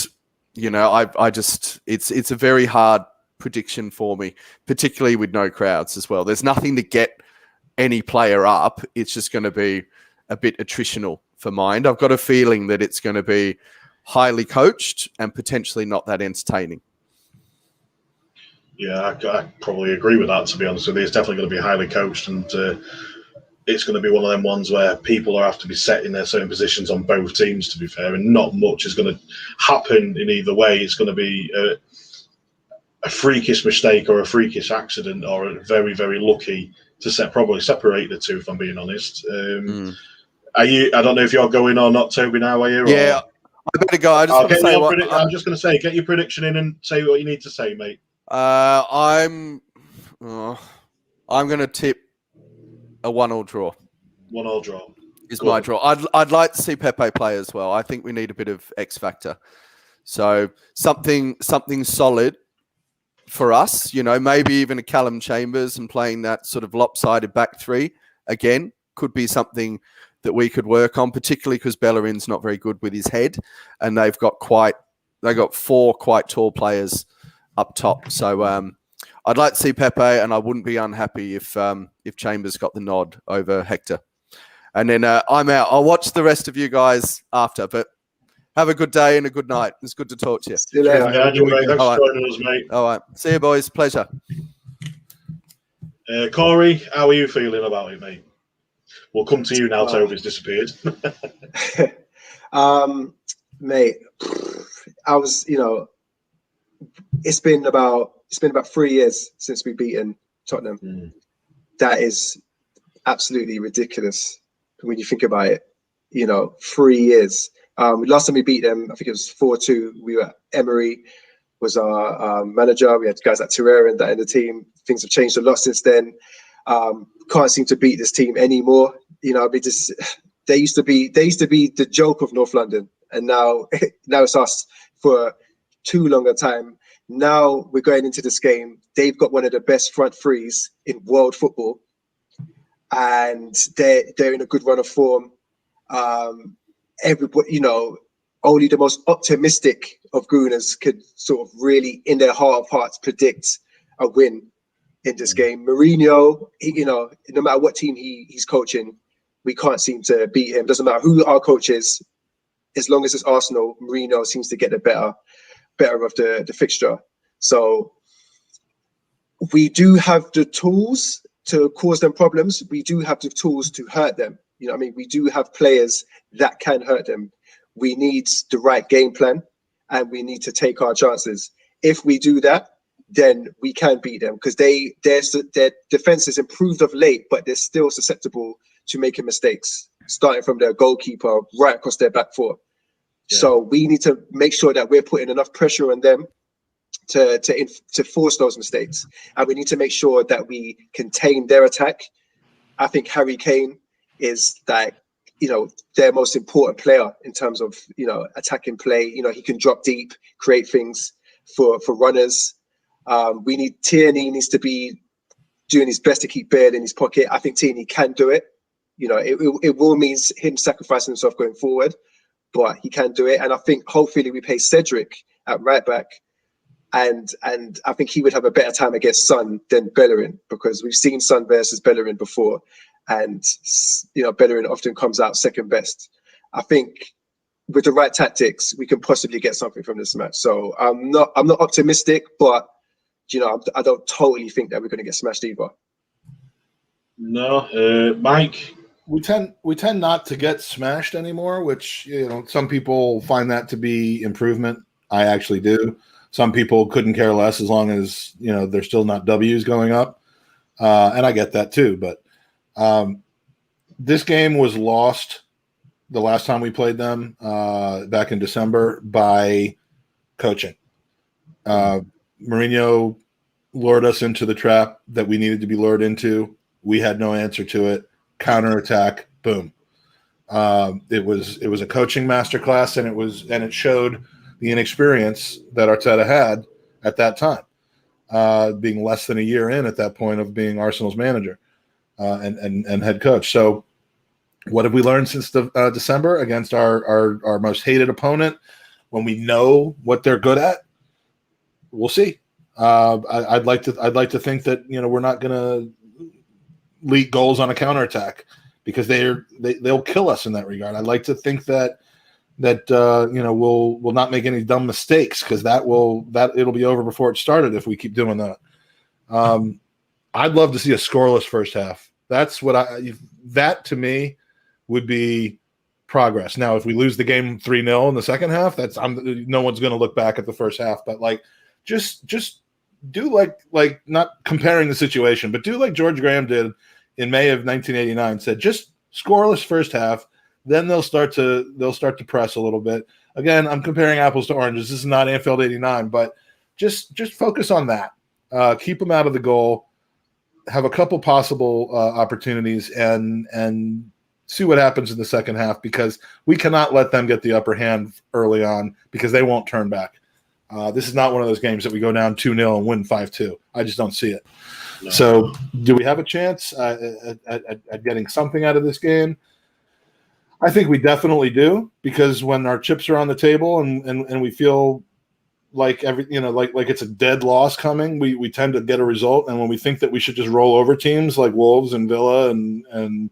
I just, it's a very hard prediction for me, particularly with no crowds as well. There's nothing to get any player up. It's just going to be a bit attritional for mind. I've got a feeling that it's going to be highly coached and potentially not that entertaining. Yeah, I probably agree with that, to be honest with you. It's definitely going to be highly coached, and it's going to be one of them ones where people have to be set in their certain positions on both teams, to be fair, and not much is going to happen in either way. It's going to be a freakish mistake or a freakish accident or a very, very lucky to probably separate the two, if I'm being honest. Are you? I don't know if you're going or not, Toby, now, are you? Yeah, I better go. I'm just going to say, get your prediction in and say what you need to say, mate. I'm going to tip a 1-1 draw. 1-1 draw is my draw. I'd like to see Pepe play as well. I think we need a bit of X factor. So something solid for us. Maybe even a Callum Chambers and playing that sort of lopsided back three again could be something that we could work on, particularly because Bellerin's not very good with his head, and they've got 4 quite tall players up top. So I'd like to see Pepe, and I wouldn't be unhappy if Chambers got the nod over Hector. And then I'm out. I'll watch the rest of you guys after, but have a good day and a good night. It's good to talk to you. See you later. Thanks for joining us, mate. All right. See you, boys. Pleasure. Cory, how are you feeling about it, mate? We'll come to you now. Toby's disappeared. Mate, I was, it's been about 3 years since we've beaten Tottenham. That is absolutely ridiculous when you think about it. 3 years. Last time we beat them, I think it was 4-2. We were Emery was our manager. We had guys like Terrera and that in the team. Things have changed a lot since then. Can't seem to beat this team anymore. You know, they used to be the joke of North London, and now it's us for too long a time. Now we're going into this game. They've got one of the best front threes in world football, and they're in a good run of form. Everybody, you know, only the most optimistic of Gooners could sort of really, in their heart of hearts, predict a win in this game. Mourinho, you know, no matter what team he's coaching, we can't seem to beat him. Doesn't matter who our coach is, as long as it's Arsenal, Mourinho seems to get the better of the fixture. So we do have the tools to cause them problems. We do have the tools to hurt them. You know what I mean? We do have players that can hurt them. We need the right game plan, and we need to take our chances. If we do that, then we can beat them, because their defense has improved of late, but they're still susceptible to making mistakes, starting from their goalkeeper right across their back four. Yeah. So we need to make sure that we're putting enough pressure on them to force those mistakes, and we need to make sure that we contain their attack. I think Harry Kane is like, you know, their most important player in terms of, you know, attacking play. You know, he can drop deep, create things for runners. We need Tierney needs to be doing his best to keep Bale in his pocket. I think Tierney can do it. You know, it will mean him sacrificing himself going forward, but he can do it. And I think hopefully we play Cedric at right back, and I think he would have a better time against Son than Bellerin, because we've seen Son versus Bellerin before, and you know, Bellerin often comes out second best. I think with the right tactics, we can possibly get something from this match. So I'm not optimistic, but you know, I don't totally think that we're going to get smashed either. No, Mike. We tend not to get smashed anymore, which, you know, some people find that to be improvement. I actually do. Some people couldn't care less as long as, you know, there's still not W's going up, and I get that too. But this game was lost the last time we played them back in December by coaching. Mourinho lured us into the trap that we needed to be lured into. We had no answer to it. Counterattack, boom. It was a coaching masterclass, and it showed the inexperience that Arteta had at that time, being less than a year in at that point of being Arsenal's manager and head coach. So, what have we learned since December against our most hated opponent? When we know what they're good at, we'll see. I'd like to think that, you know, we're not going to leak goals on a counterattack, because they'll kill us in that regard. I'd like to think that you know, we'll not make any dumb mistakes, because it'll be over before it started if we keep doing that. I'd love to see a scoreless first half. That's what that to me would be progress. Now, if we lose the game 3-0 in the second half, no one's going to look back at the first half. But like, just do like not comparing the situation, but do like George Graham did in May of 1989. Said just scoreless first half, then they'll start to press a little bit. Again, I'm comparing apples to oranges. This is not Anfield '89, but just focus on that. Keep them out of the goal. Have a couple possible opportunities, and see what happens in the second half, because we cannot let them get the upper hand early on, because they won't turn back. This is not one of those games that we go down 2-0 and win 5-2. I just don't see it. No. So do we have a chance at getting something out of this game? I think we definitely do, because when our chips are on the table and we feel like like it's a dead loss coming, we tend to get a result. And when we think that we should just roll over teams like Wolves and Villa and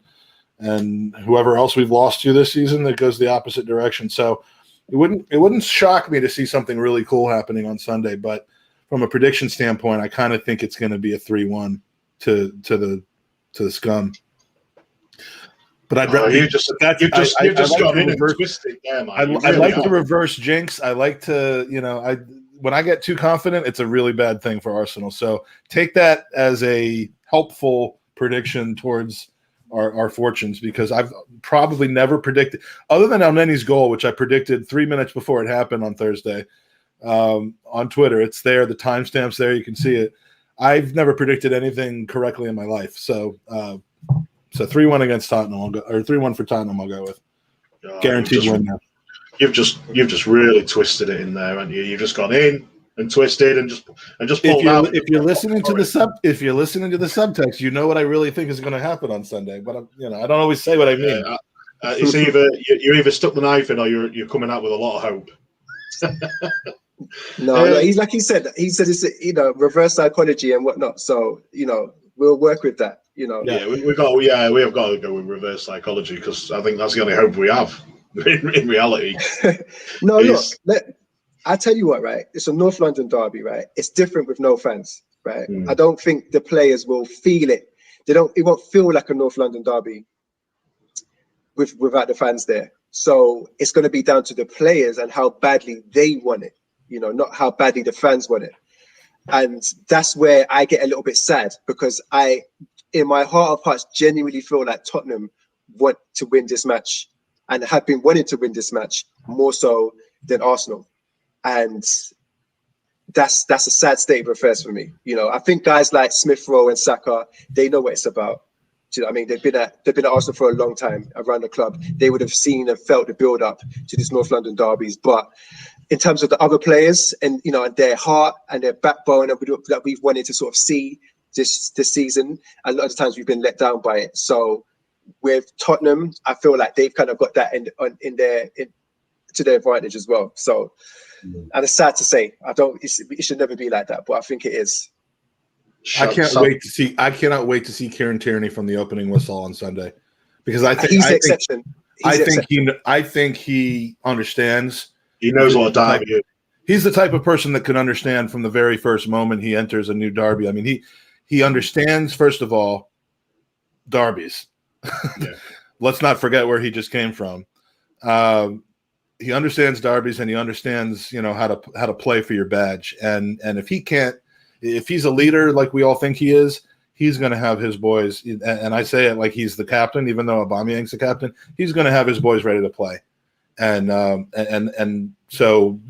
whoever else we've lost to this season, that goes the opposite direction. So it wouldn't shock me to see something really cool happening on Sunday, but from a prediction standpoint, I kind of think it's going to be a 3-1 to the Scum. But I'd rather you've just gone in and twisted there, man. I like to reverse jinx. I like to, you know, when I get too confident, it's a really bad thing for Arsenal. So take that as a helpful prediction towards our fortunes, because I've probably never predicted, other than Elneny's goal, which I predicted 3 minutes before it happened on Thursday on Twitter. It's there. The timestamp's there. You can see it. I've never predicted anything correctly in my life. So 3-1 against Tottenham, or 3-1 for Tottenham, I'll go with. Guaranteed win now. You've just really twisted it in there, haven't you? You've just gone in and twisted and just pulled out. If you're listening to the subtext, you know what I really think is going to happen on Sunday. But I don't always say what I mean. It's either you either stuck the knife in, or you're coming out with a lot of hope. No, he's like he said it's reverse psychology and whatnot. So we'll work with that. Yeah, we have got to go with reverse psychology, because I think that's the only hope we have in reality. Look, I tell you what, right? It's a North London derby, right? It's different with no fans, right? I don't think the players will feel it. It won't feel like a North London derby without the fans there. So it's going to be down to the players and how badly they want it, not how badly the fans want it. And that's where I get a little bit sad, because I, in my heart of hearts, genuinely feel like Tottenham want to win this match and have been wanting to win this match more so than Arsenal. And that's a sad state of affairs for me. I think guys like Smith Rowe and Saka, they know what it's about. Do you know what I mean? They've been at Arsenal for a long time around the club. They would have seen and felt the build up to these North London derbies. But in terms of the other players and and their heart and their backbone that we've wanted to sort of see this season, a lot of the times we've been let down by it. So with Tottenham, I feel like they've kind of got that to their advantage as well. So, and it's sad to say, it should never be like that, but I think it is. I cannot wait to see Kieran Tierney from the opening whistle on Sunday, because I think he's the exception. I think he understands. He knows what a derby is. He's the type of person that can understand from the very first moment he enters a new derby. I mean, he understands, first of all, derbies. Yeah. Let's not forget where he just came from. He understands derbies, and he understands, how to play for your badge. And if he's a leader like we all think he is, he's going to have his boys. And I say it like he's the captain, even though Aubameyang's the captain. He's going to have his boys ready to play. And so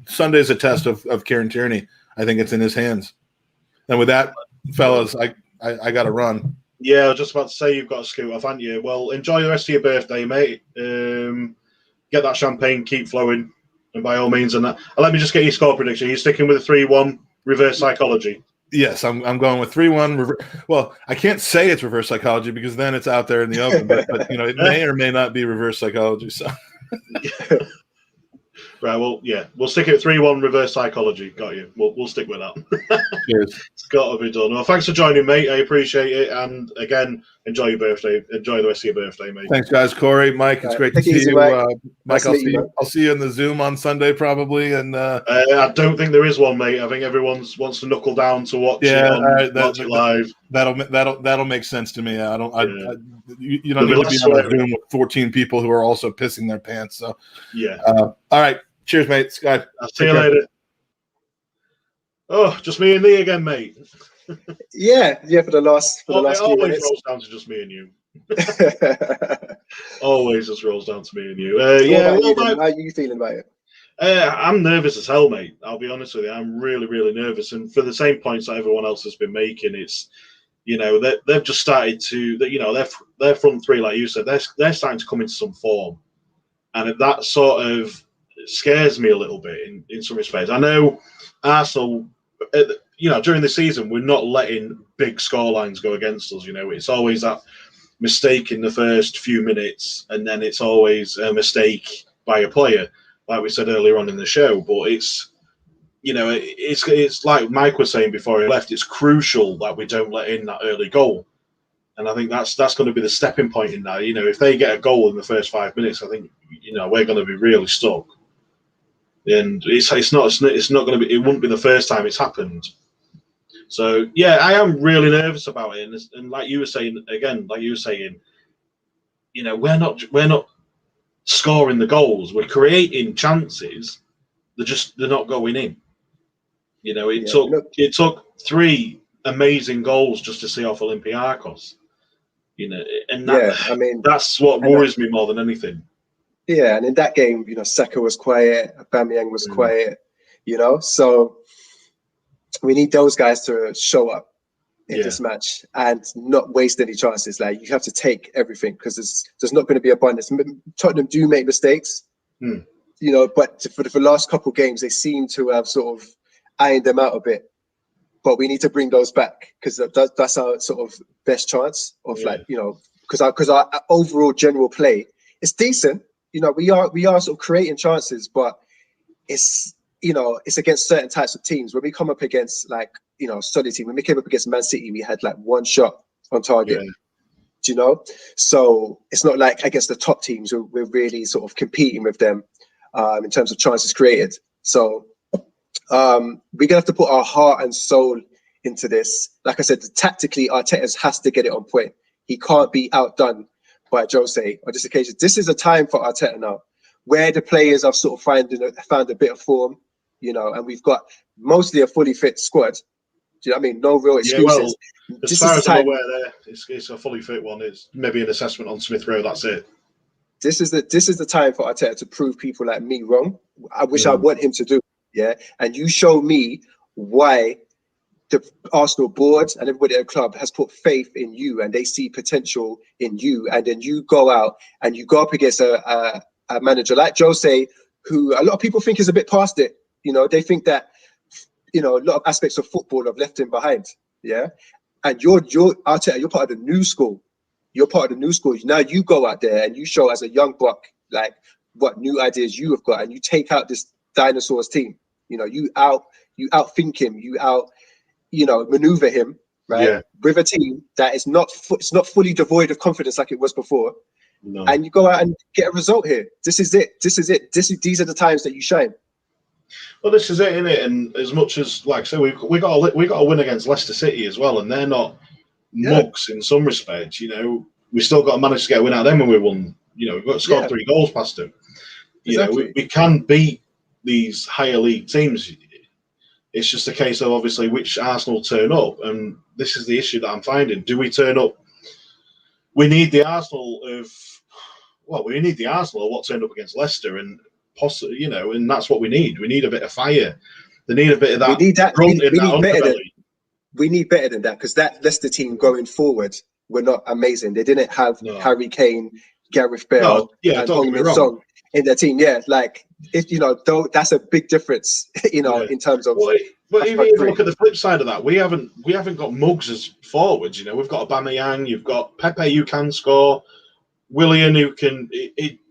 Sunday's a test of Kieran Tierney. I think it's in his hands. And with that, fellas, I got to run. Yeah, I was just about to say you've got to scoot off, haven't you? Well, enjoy the rest of your birthday, mate. Get that champagne, keep flowing, and by all means. And let me just get your score prediction. You're sticking with a 3-1 reverse psychology? Yes, I'm going with 3-1. Well, I can't say it's reverse psychology, because then it's out there in the open. But it may or may not be reverse psychology. So. Right, well, yeah, we'll stick it 3-1 reverse psychology. Got you. We'll stick with that. Cheers. It's got to be done. Well, thanks for joining, mate. I appreciate it. And again, enjoy your birthday. Enjoy the rest of your birthday, mate. Thanks, guys. Corey, Mike, it's great to see you. Mike, I'll see you in the Zoom on Sunday probably. And I don't think there is one, mate. I think everyone wants to knuckle down to watch it live. That'll make sense to me. You don't need to be on a Zoom with 14 people who are also pissing their pants. So yeah. All right. Cheers, mate. Scott. I'll see you later. Oh, just me and thee again, mate. Yeah, for the last it few always minutes. rolls down to just me and you. Always just rolls down to me and you. How are you feeling about it? I'm nervous as hell, mate. I'll be honest with you. I'm really, really nervous. And for the same points that everyone else has been making, it's, they've just started to, their front three, like you said, they're starting to come into some form. And that sort of scares me a little bit in some respects. I know Arsenal, during the season, we're not letting big scorelines go against us. It's always that mistake in the first few minutes, and then it's always a mistake by a player, like we said earlier on in the show. But it's like Mike was saying before he left, it's crucial that we don't let in that early goal. And I think that's going to be the stepping point in that. If they get a goal in the first 5 minutes, I think, we're going to be really stuck. And it's not going to be. It wouldn't be the first time it's happened. So yeah, I am really nervous about it. And like you were saying again, we're not scoring the goals. We're creating chances. They're not going in. It took 3 amazing goals just to see off Olympiacos. And that's what worries me more than anything. Yeah, and in that game, Saka was quiet, Aubameyang was quiet, so we need those guys to show up in this match and not waste any chances. Like, you have to take everything because there's not going to be abundance. Tottenham do make mistakes, but for the last couple of games, they seem to have sort of ironed them out a bit. But we need to bring those back because that's our sort of best chance of because our overall general play is decent. We are sort of creating chances, but it's against certain types of teams. When we come up against solid team, when we came up against Man City, we had one shot on target. So it's not like against the top teams we're really sort of competing with them in terms of chances created. So we're gonna have to put our heart and soul into this. Like I said, tactically, Arteta has to get it on point. He can't be outdone by Jose on this occasion. This is a time for Arteta now, where the players have sort of found a bit of form, and we've got mostly a fully fit squad. Do you know what I mean? No real excuses. Yeah, well, as far as I'm aware, there it's a fully fit one. It's maybe an assessment on Smith Rowe. That's it. This is the time for Arteta to prove people like me wrong. I wish I want him to do. Yeah, and you show me why the Arsenal board and everybody at the club has put faith in you and they see potential in you, and then you go out and you go up against a manager like Jose, who a lot of people think is a bit past it. They think that a lot of aspects of football have left him behind. Yeah, and you're Arteta, you're part of the new school. You're part of the new school. Now you go out there and you show as a young buck what new ideas you have got, and you take out this dinosaurs team. You outthink him. You maneuver him, right? With a team that is it's not fully devoid of confidence like it was before. No. And you go out and get a result here. This is it. These are the times that you shine. Well, this is it, isn't it? And as much as, like I say, we got a win against Leicester City as well, and they're not mugs in some respects. We still got to manage to get a win out of them when we won. We've got to score 3 goals past them. Exactly. We can beat these higher league teams. It's just a case of obviously which Arsenal turn up, and this is the issue that I'm finding. Do we turn up? We need the Arsenal of what turned up against Leicester, and possibly, and that's what we need. We need a bit of fire. They need a bit of that. We need that. We need better than that, because that Leicester team going forward were not amazing. They didn't have Harry Kane, Gareth Bale, and Heung-min Son in their team. Yeah, though that's a big difference. In terms of. But even if you look at the flip side of that, we haven't got mugs as forwards. We've got Aubameyang, you've got Pepe who can score, Willian who can.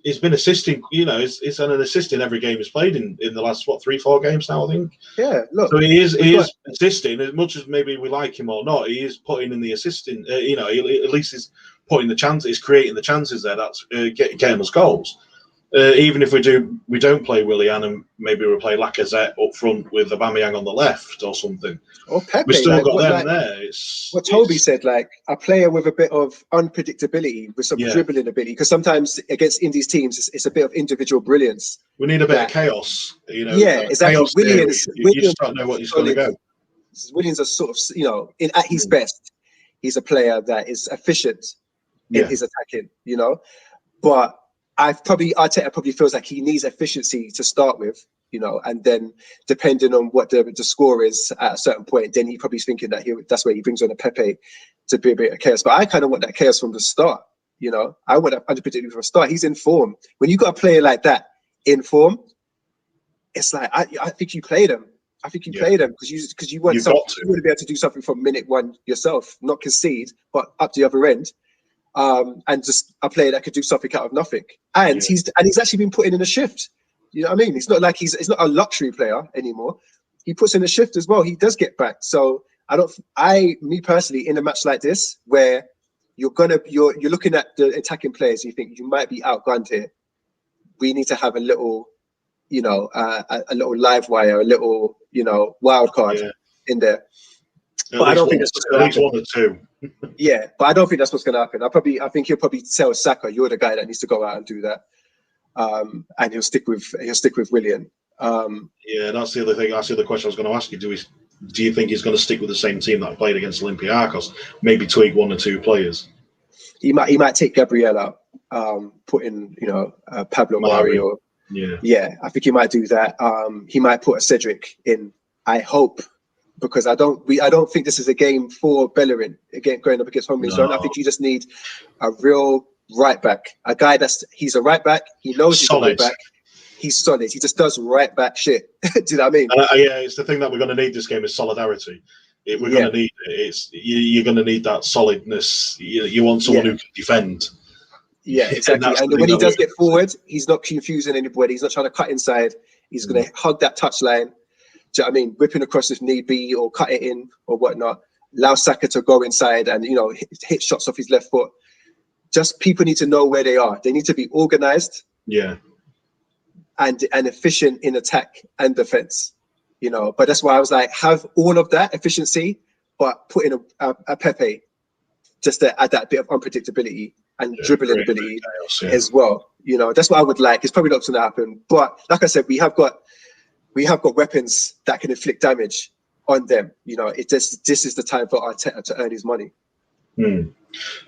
He's been assisting. He's an assist in every game he's played in the last 3-4 games now, I think. Yeah, look. So he is assisting as much as maybe we like him or not. He is putting in the assisting. At least he's putting the chances. He's creating the chances there. That's getting us goals. Even if we don't play Willian and maybe we play Lacazette up front with Aubameyang on the left or something. Or Pepe, we still got them there. What Toby said, a player with a bit of unpredictability, with some dribbling ability, because sometimes against Indies teams, it's a bit of individual brilliance. We need a bit of chaos. Yeah, exactly. Willians, you just don't know what he's going to go. Williams is sort of, at his best, he's a player that is efficient in his attacking, but Arteta probably feels like he needs efficiency to start with, and then depending on what the score is at a certain point, then he probably is thinking that that's where he brings on a Pepe to be a bit of chaos. But I kind of want that chaos from the start, I want that unpredictable from the start. He's in form. When you got a player like that in form, it's like I think you play them. I think you play them because you want to be able to do something from minute 1 yourself, not concede, but up the other end. And just a player that could do something out of nothing, and he's actually been putting in a shift. You know what I mean? It's not like he's not a luxury player anymore. He puts in a shift as well. He does get back. So me personally, in a match like this where you're looking at the attacking players, you think you might be outgunned here. We need to have a little, a little live wire, a little, wild card in there. But I don't think that's at least 1 or 2. Yeah, but I don't think that's what's going to happen. I think he'll probably tell Saka, "You're the guy that needs to go out and do that," and he'll stick with Willian. That's the other thing. That's the other question I was going to ask you. Do you think he's going to stick with the same team that played against Olympiacos? Maybe tweak 1 or 2 players. He might take Gabriel out, put in Pablo Mari or I think he might do that. He might put a Cedric in. I hope, because I don't think this is a game for Bellerin again going up against Hong-Min Son. I think you just need a real right back, a guy he's a right back. He knows he's a right back. He's solid. He just does right back shit. Do you know what I mean? It's the thing that we're going to need this game is solidarity. We're going to need it. You're going to need that solidness. You want someone who can defend. Yeah, exactly. And when he does get forward, he's not confusing anybody. He's not trying to cut inside. He's going to hug that touchline. Do you know what I mean? Whipping across if need be, or cut it in or whatnot. Allow Saka to go inside and hit shots off his left foot. Just people need to know where they are. They need to be organised. Yeah. And efficient in attack and defense, But that's why I was like, have all of that efficiency, but put in a Pepe just to add that bit of unpredictability and dribbling ability as well. That's what I would like. It's probably not going to happen, but like I said, we have got weapons that can inflict damage on them. This is the time for Arteta to earn his money.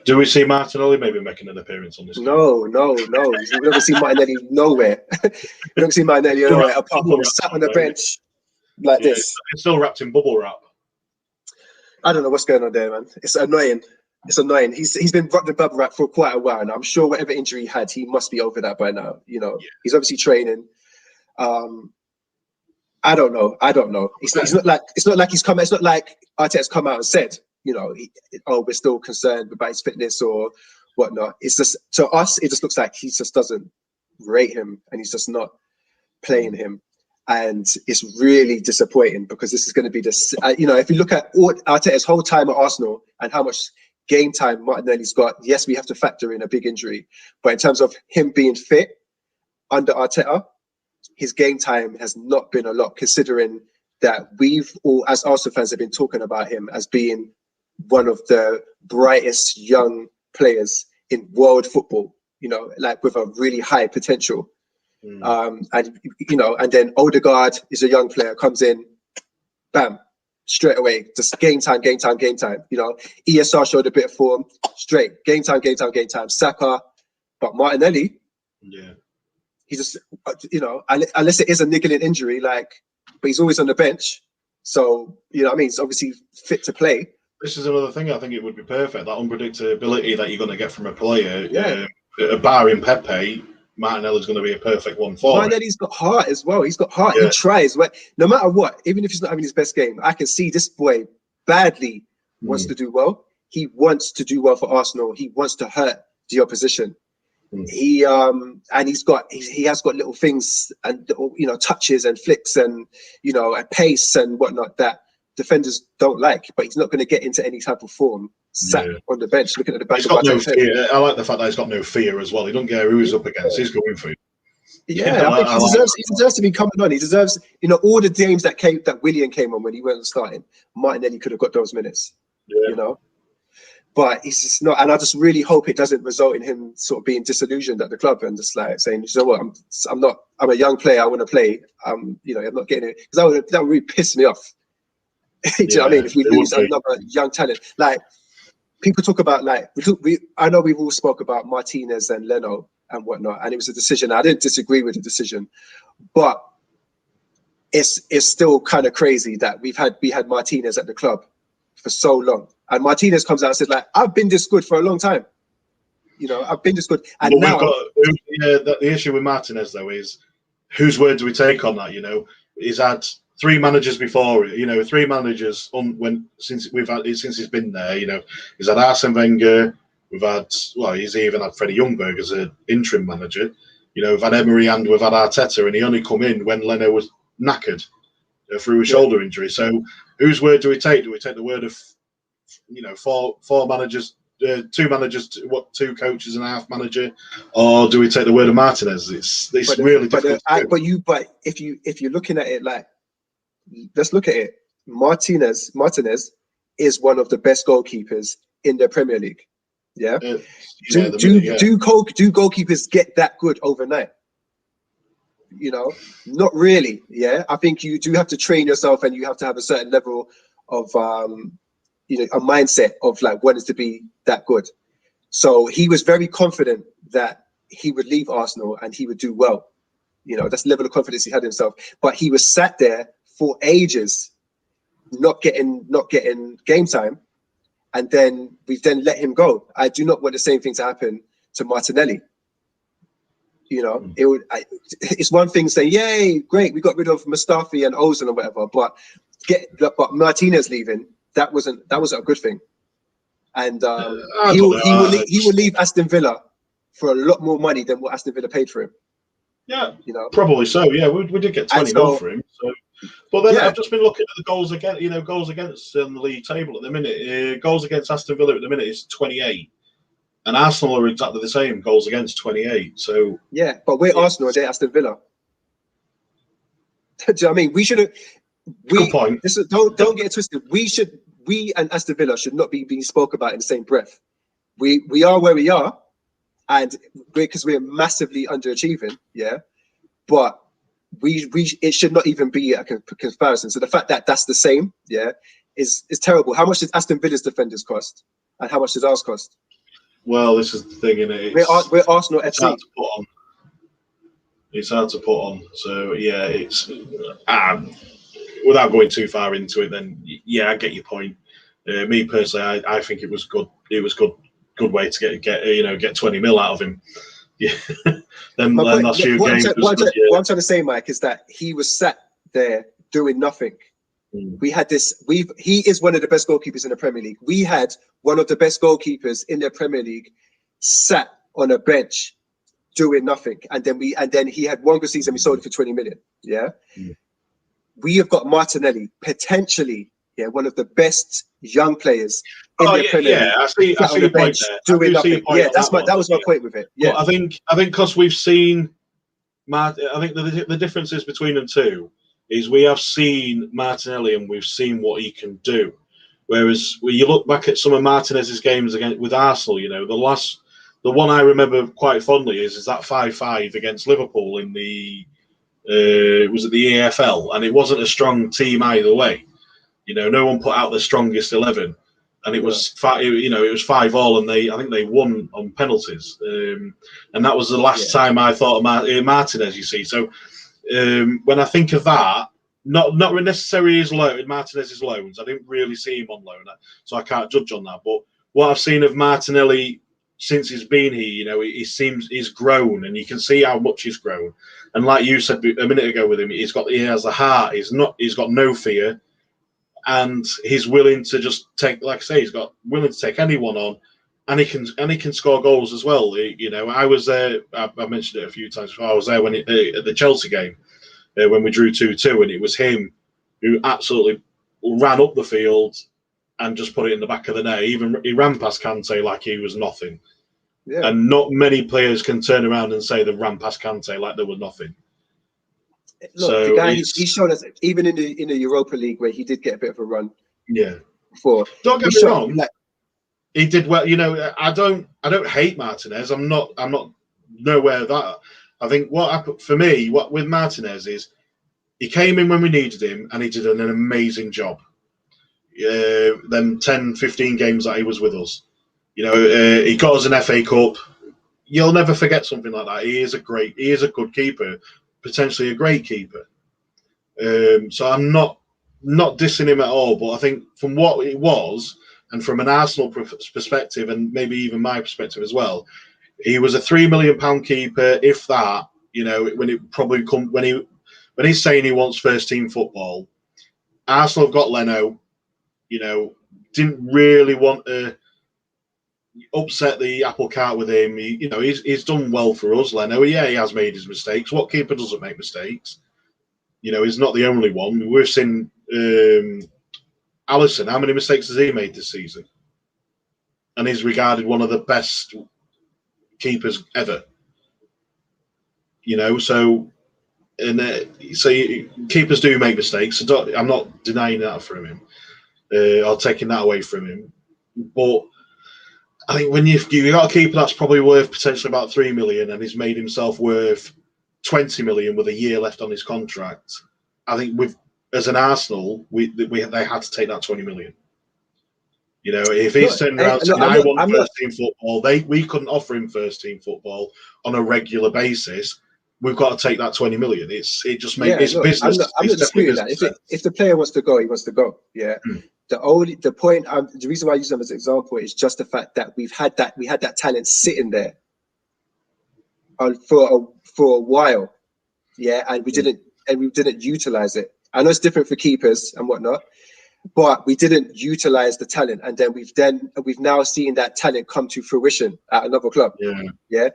Do we see Martinelli maybe making an appearance on this game? No. We don't see Martinelli nowhere. We don't see Martinelli nowhere apart from sat on the bench like this. It's still wrapped in bubble wrap. I don't know what's going on there, man. It's annoying. He's been wrapped in bubble wrap for quite a while now. I'm sure whatever injury he had, he must be over that by now. He's obviously training. I don't know. It's not like he's come. It's not like Arteta's come out and said, we're still concerned about his fitness or whatnot. It's just, to us, it just looks like he just doesn't rate him and he's just not playing him. And it's really disappointing because this is going to be this, if you look at Arteta's whole time at Arsenal and how much game time Martinelli's got, yes, we have to factor in a big injury. But in terms of him being fit under Arteta, his game time has not been a lot, considering that we've all, as Arsenal fans, have been talking about him as being one of the brightest young players in world football, with a really high potential. And then Odegaard is a young player, comes in, bam, straight away, just game time. ESR showed a bit of form, straight, game time. Saka, but Martinelli, he just, unless it is a niggling injury, but he's always on the bench. So, he's obviously fit to play. This is another thing. I think it would be perfect. That unpredictability that you're going to get from a player, barring Pepe, Martinelli's going to be a perfect one for. Martinelli's got heart as well. He's got heart. He tries. No matter what, even if he's not having his best game, I can see this boy badly wants to do well. He wants to do well for Arsenal. He wants to hurt the opposition. He has got little things and touches and flicks and a pace and whatnot that defenders don't like, but he's not going to get into any type of form sat on the bench looking at the back. He's got no fear. I like the fact that he's got no fear as well. He don't care who he's up against. He's going for it. Yeah, I think he deserves to be coming on. He deserves, all the games that Willian came on when he wasn't starting. Martinelli could have got those minutes. But he's just not, and I just really hope it doesn't result in him sort of being disillusioned at the club and just saying, what, I'm a young player, I want to play. I'm not getting it, because that would really piss me off. Do you know what I mean? If we lose another young talent, people talk about I know we've all spoke about Martinez and Leno and whatnot, and it was a decision. I didn't disagree with the decision, but it's still kind of crazy that we had Martinez at the club for so long, and Martinez comes out and says I've been this good for a long time. I've been this good, and now the issue with Martinez though is whose word do we take on that? He's had 3 managers before, three managers since he's been there. He's had Arsene Wenger. He's even had Freddie Ljungberg as an interim manager. We've had Emery and we've had Arteta, and he only come in when Leno was knackered through a shoulder injury. So, whose word do we take? Do we take the word of, four managers, 2 managers, 2 coaches and a half manager, or do we take the word of Martinez? It's really difficult. But if you're looking at it let's look at it. Martinez is one of the best goalkeepers in the Premier League. Yeah. Do goalkeepers get that good overnight? Not really. Yeah. I think you do have to train yourself, and you have to have a certain level of a mindset of wanting to be that good. So he was very confident that he would leave Arsenal and he would do well. You know, that's the level of confidence he had in himself. But he was sat there for ages, not getting game time, and then we've then let him go. I do not want the same thing to happen to Martinelli. You know, it's one thing saying, "Yay, great, we got rid of Mustafi and Ozil and whatever," but Martinez leaving, that wasn't a good thing. And he will leave Aston Villa for a lot more money than what Aston Villa paid for him. Yeah, you know, probably so. Yeah, we did get 20 mil for him. So, but then I've just been looking at the goals against, goals against on the league table at the minute. Goals against Aston Villa at the minute is 28, and Arsenal are exactly the same, goals against 28. So yeah, but we're Arsenal, they're Aston Villa. Do you know what I mean? We shouldn't. Good point. Don't get it twisted. We and Aston Villa should not be being spoke about in the same breath. We are where we are, and because we're massively underachieving, yeah. But it should not even be a comparison. So the fact that that's the same, yeah, is terrible. How much does Aston Villa's defenders cost, and how much does ours cost? Well, this is the thing, innit? We're Arsenal FC. Hard to put on. It's hard to put on. So yeah, it's without going too far into it. Then yeah, I get your point. Me personally, I think it was good. It was good way to get 20 mil out of him. Yeah. then last few games. What I'm trying to say, Mike, is that he was sat there doing nothing. We had this. He is one of the best goalkeepers in the Premier League. We had one of the best goalkeepers in the Premier League sat on a bench doing nothing, and then he had one good season. We sold it for 20 million. Yeah. We have got Martinelli, potentially, yeah, one of the best young players in the Premier League. I see your point there. Doing nothing. Yeah, that was my point with it. Yeah, but I think because we've seen, I think the differences between them two is we have seen Martinelli and we've seen what he can do. Whereas when you look back at some of Martinez's games with Arsenal, the one I remember quite fondly is that 5-5 against Liverpool in the was it the EFL, and it wasn't a strong team either way. No one put out the strongest 11, and it was it was 5-5, and I think they won on penalties, and that was the last time I thought of Martinez. You see, so when I think of that, not necessarily Martinez's loans. I didn't really see him on loan, so I can't judge on that. But what I've seen of Martinelli since he's been here, he's grown, and you can see how much he's grown. And like you said a minute ago with him, he has a heart. He's got no fear. And he's willing to just take, like I say, willing to take anyone on, and he can score goals as well. I was there. I mentioned it a few times before. I was there when at the Chelsea game when we drew 2-2, and it was him who absolutely ran up the field and just put it in the back of the net. He ran past Kante like he was nothing. Yeah. And not many players can turn around and say they ran past Kante like there was nothing. Look, the guy, he's shown us, even in the Europa League where he did get a bit of a run. Yeah. Before. Don't get me wrong. He did well. I don't hate Martinez. I'm not nowhere that. I think what happened for me, with Martinez is he came in when we needed him, and he did an amazing job. Them 10, 15 games that he was with us. He got us an FA Cup. You'll never forget something like that. He is a good keeper. Potentially a great keeper. So I'm not dissing him at all, but I think from what it was, and from an Arsenal perspective, and maybe even my perspective as well, he was a £3 million keeper, if that. When he's saying he wants first team football, Arsenal have got Leno. Didn't really want to upset the apple cart with him. He's done well for us, Leno. Yeah, he has made his mistakes. What keeper doesn't make mistakes? He's not the only one. We've seen Alisson. How many mistakes has he made this season? And he's regarded one of the best keepers ever. So keepers do make mistakes. So I'm not denying that from him or taking that away from him. But I think when you've got a keeper that's probably worth potentially about 3 million, and he's made himself worth 20 million with a year left on his contract, I think as an Arsenal, they had to take that 20 million. You know, if he's turned around saying, I want first team football, we couldn't offer him first team football on a regular basis. We've got to take that 20 million. It just makes it's business. I'm not disputing that. If the player wants to go, he wants to go. Yeah. The reason why I use them as an example is just the fact that we had that talent sitting there for a while. Yeah, and we didn't utilize it. I know it's different for keepers and whatnot, but we didn't utilize the talent, and then we've now seen that talent come to fruition at another club. Yeah.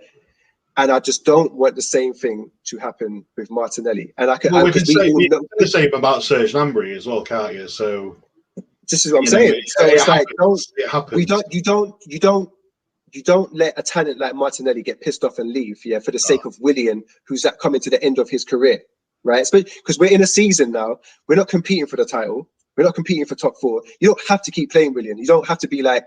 And I just don't want the same thing to happen with Martinelli. And we can say the same about Serge Gnabry as well, can't you? So this is what I'm saying. So it's like you don't let a talent like Martinelli get pissed off and leave, for the sake of Willian, who's coming to the end of his career, right? Because we're in a season now, we're not competing for the title, we're not competing for top 4. You don't have to keep playing Willian. You don't have to be like,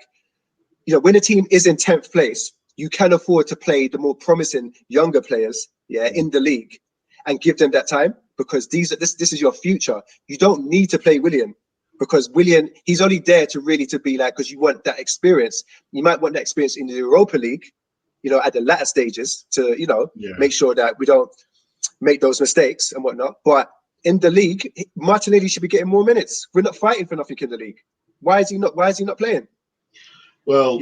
when a team is in 10th place, you can afford to play the more promising younger players, in the league, and give them that time, because this is your future. You don't need to play Willian, because Willian, he's only there to be like, because you want that experience. You might want that experience in the Europa League, at the latter stages to, make sure that we don't make those mistakes and whatnot. But in the league, Martinelli should be getting more minutes. We're not fighting for nothing in the league. Why is he not playing? Well,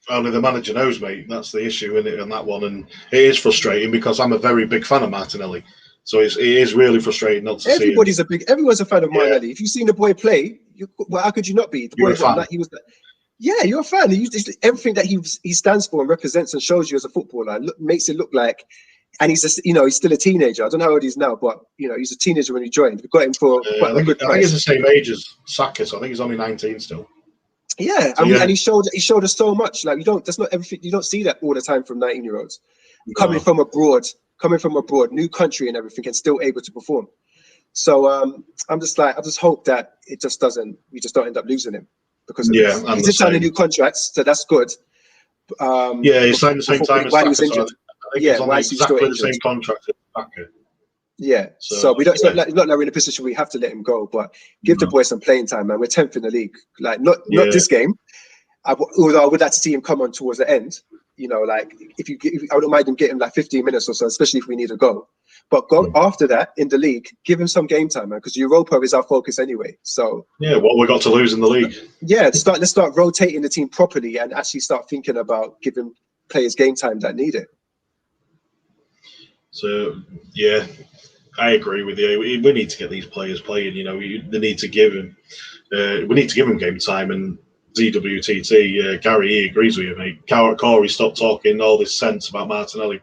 only the manager knows, mate. That's the issue, isn't it, on that one? And it is frustrating because I'm a very big fan of Martinelli. So it is really frustrating not to see him. Everyone's a fan of Martinelli. If you've seen the boy play, how could you not be? The boy was like, you're a fan. Everything that he stands for and represents and shows you as a footballer makes it look like. And he's he's still a teenager. I don't know how old he is now, but he's a teenager when he joined. We got him for quite a good price. I think he's the same age as Saka, so I think he's only 19 still. Yeah, and he showed us so much. Like that's not everything. You don't see that all the time from 19-year-olds coming from abroad, new country and everything, and still able to perform. So I just hope that we just don't end up losing him, because he did sign a new contract, so that's good. He signed the same time as Saka. He was injured. Why is he still injured? The same contract as Saka. Yeah, so we don't. It's not like we're in a position where we have to let him go, but give the boy some playing time, man. We're 10th in the league. Like not this game. Although I would like to see him come on towards the end. Like I wouldn't mind him getting like 15 minutes or so, especially if we need a goal. But after that in the league, give him some game time, man, because Europa is our focus anyway. So what we got to lose in the league? Yeah, let's start rotating the team properly and actually start thinking about giving players game time that need it. So I agree with you. We need to get these players playing. They need to give him. We need to give him game time. And ZWTT, Gary, he agrees with you, mate. Cory, stop talking all this sense about Martinelli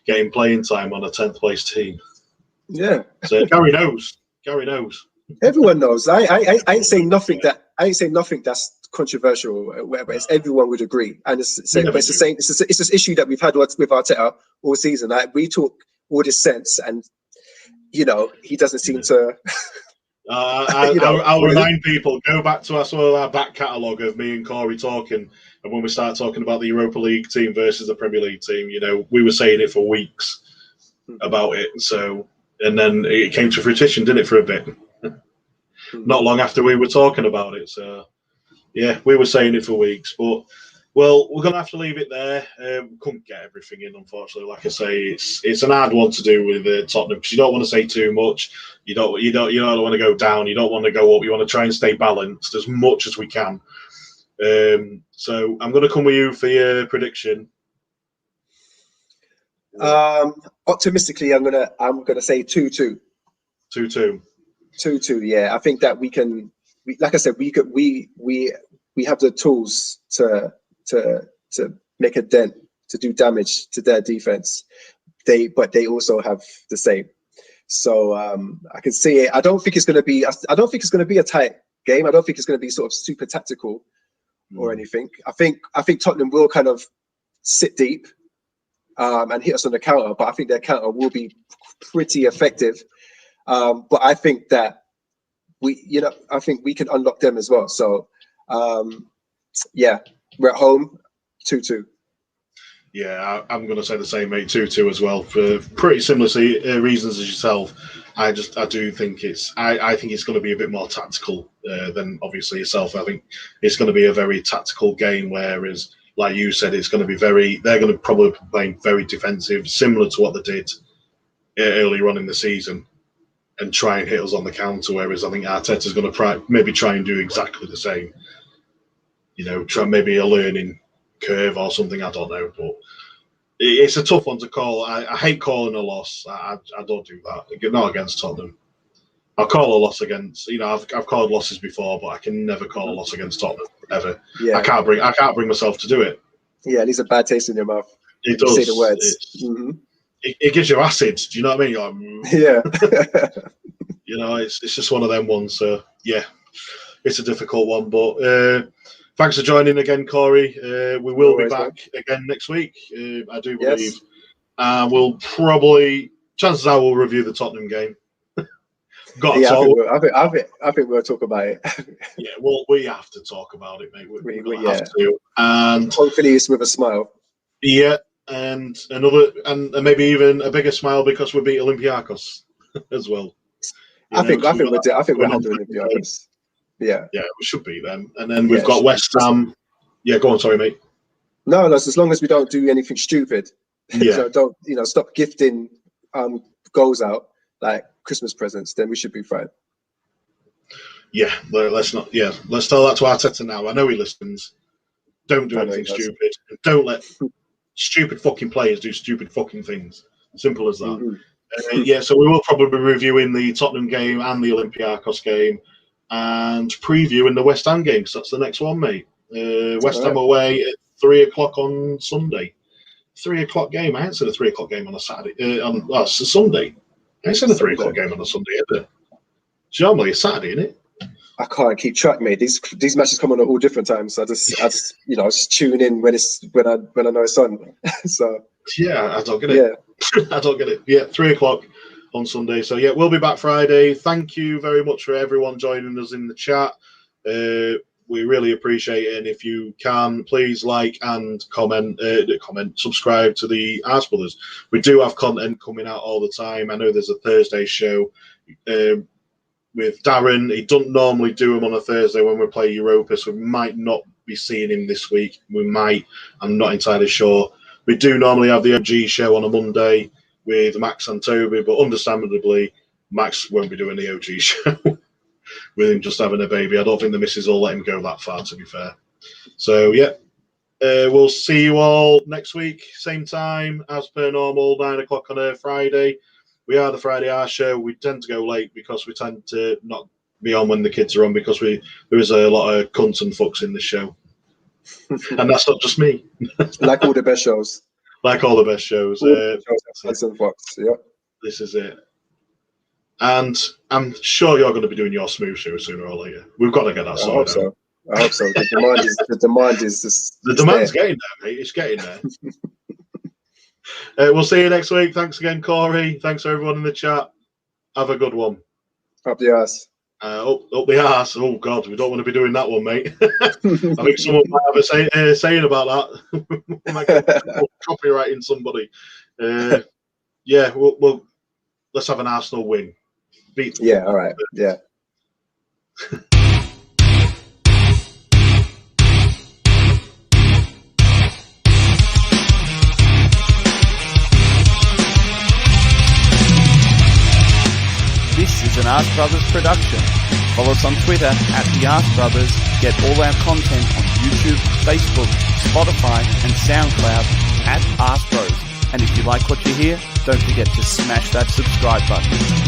getting playing time on a 10th place team. Yeah. So Gary knows. Everyone knows. I ain't saying nothing that's controversial or whatever. It's everyone would agree, and it's the same. It's this issue that we've had with Arteta all season. Like we talk all this sense, and he doesn't seem to. I'll remind people, go back to our back catalogue of me and Cory talking, and when we start talking about the Europa League team versus the Premier League team, we were saying it for weeks about it. So, and then it came to fruition, didn't it, for a bit? Not long after we were talking about it. So, we were saying it for weeks, but. Well, we're going to have to leave it there. We couldn't get everything in, unfortunately. Like I say, it's an hard one to do with Tottenham, because you don't want to say too much. You don't want to go down. You don't want to go up. You want to try and stay balanced as much as we can. So I'm going to come with you for your prediction. Optimistically, I'm gonna say 2-2. 2-2. 2-2. Yeah, I think that we can. Like I said, we have the tools to make a dent, to do damage to their defense. But they also have the same. So I can see it. I don't think it's going to be a tight game. I don't think it's going to be sort of super tactical or anything. I think Tottenham will kind of sit deep and hit us on the counter, but I think their counter will be pretty effective. But I think that I think we can unlock them as well. So we're at home, 2-2. Yeah, I'm going to say the same, mate. 2-2 as well for pretty similar reasons as yourself. I do think I think it's going to be a bit more tactical than obviously yourself. I think it's going to be a very tactical game, whereas, like you said, it's going to be they're going to probably be playing very defensive, similar to what they did earlier on in the season, and try and hit us on the counter. Whereas I think Arteta's going to maybe try and do exactly the same. Try maybe a learning curve or something. I don't know, but it's a tough one to call. I hate calling a loss. I don't do that. Not against Tottenham. I'll call a loss against. I've called losses before, but I can never call a loss against Tottenham ever. Yeah. I can't bring myself to do it. Yeah, it leaves a bad taste in your mouth. It does. Say the words. It gives you acid. Do you know what I mean? Yeah. It's just one of them ones. So yeah, it's a difficult one, but. Thanks for joining again, Cory. We will be back again next week, I do believe. Yes. We'll probably, chances are, we'll review the Tottenham game. I think we'll talk about it. Yeah, well, we have to talk about it, mate. We have to. And hopefully it's with a smile. Yeah, and maybe even a bigger smile because we beat Olympiacos as well. I think we're doing Olympiacos. Yeah, we should be then. And then we've got West Ham. Yeah, go on, sorry, mate. No, as long as we don't do anything stupid. Yeah. So don't stop gifting goals out like Christmas presents. Then we should be fine. Yeah, let's not. Yeah, let's tell that to Arteta now. I know he listens. Don't do anything stupid. Don't let stupid fucking players do stupid fucking things. Simple as that. Mm-hmm. So we will probably be reviewing the Tottenham game and the Olympiacos game. And previewing the West Ham game, because that's the next one, mate. West Ham away at 3:00 on Sunday. 3:00 game. I ain't said a 3:00 game on a Saturday. It's a Sunday. I ain't said a 3:00 game on a Sunday, is it? It's normally a Saturday, isn't it? I can't keep track, mate. These matches come on at all different times. So I just tune in when I know it's on. So yeah, I don't get it. Yeah, I don't get it. Yeah, 3:00. On Sunday. So yeah, we'll be back Friday. Thank you very much for everyone joining us in the chat. We really appreciate it. And if you can, please like and comment, subscribe to the Arse Brothers. We do have content coming out all the time. I know there's a Thursday show with Darren. He doesn't normally do them on a Thursday when we play Europa, so we might not be seeing him this week. We might. I'm not entirely sure. We do normally have the OG show on a Monday with Max and Toby, but understandably, Max won't be doing the OG show with him just having a baby. I don't think the missus will let him go that far, to be fair. So, yeah, we'll see you all next week, same time, as per normal, 9:00 on a Friday. We are the Friday Arse show. We tend to go late because we tend to not be on when the kids are on because there is a lot of cunts and fucks in the show. And that's not just me. Like all the best shows. Like all the best shows. This is it. And I'm sure you're going to be doing your smooth show sooner or later. We've got to get that sorted out. I hope so. The demand is just... The demand's getting there, mate. It's getting there. We'll see you next week. Thanks again, Cory. Thanks for everyone in the chat. Have a good one. Up the arse. Up the arse. Oh, God. We don't want to be doing that one, mate. I think someone might have a saying about that. We might get copywriting somebody. We'll let's have an Arsenal win. Yeah, all right. Yeah. This is an Arse Brothers production. Follow us on Twitter at The Arse Brothers. Get all our content on YouTube, Facebook, Spotify, and SoundCloud at Arse Bros. And if you like what you hear, don't forget to smash that subscribe button.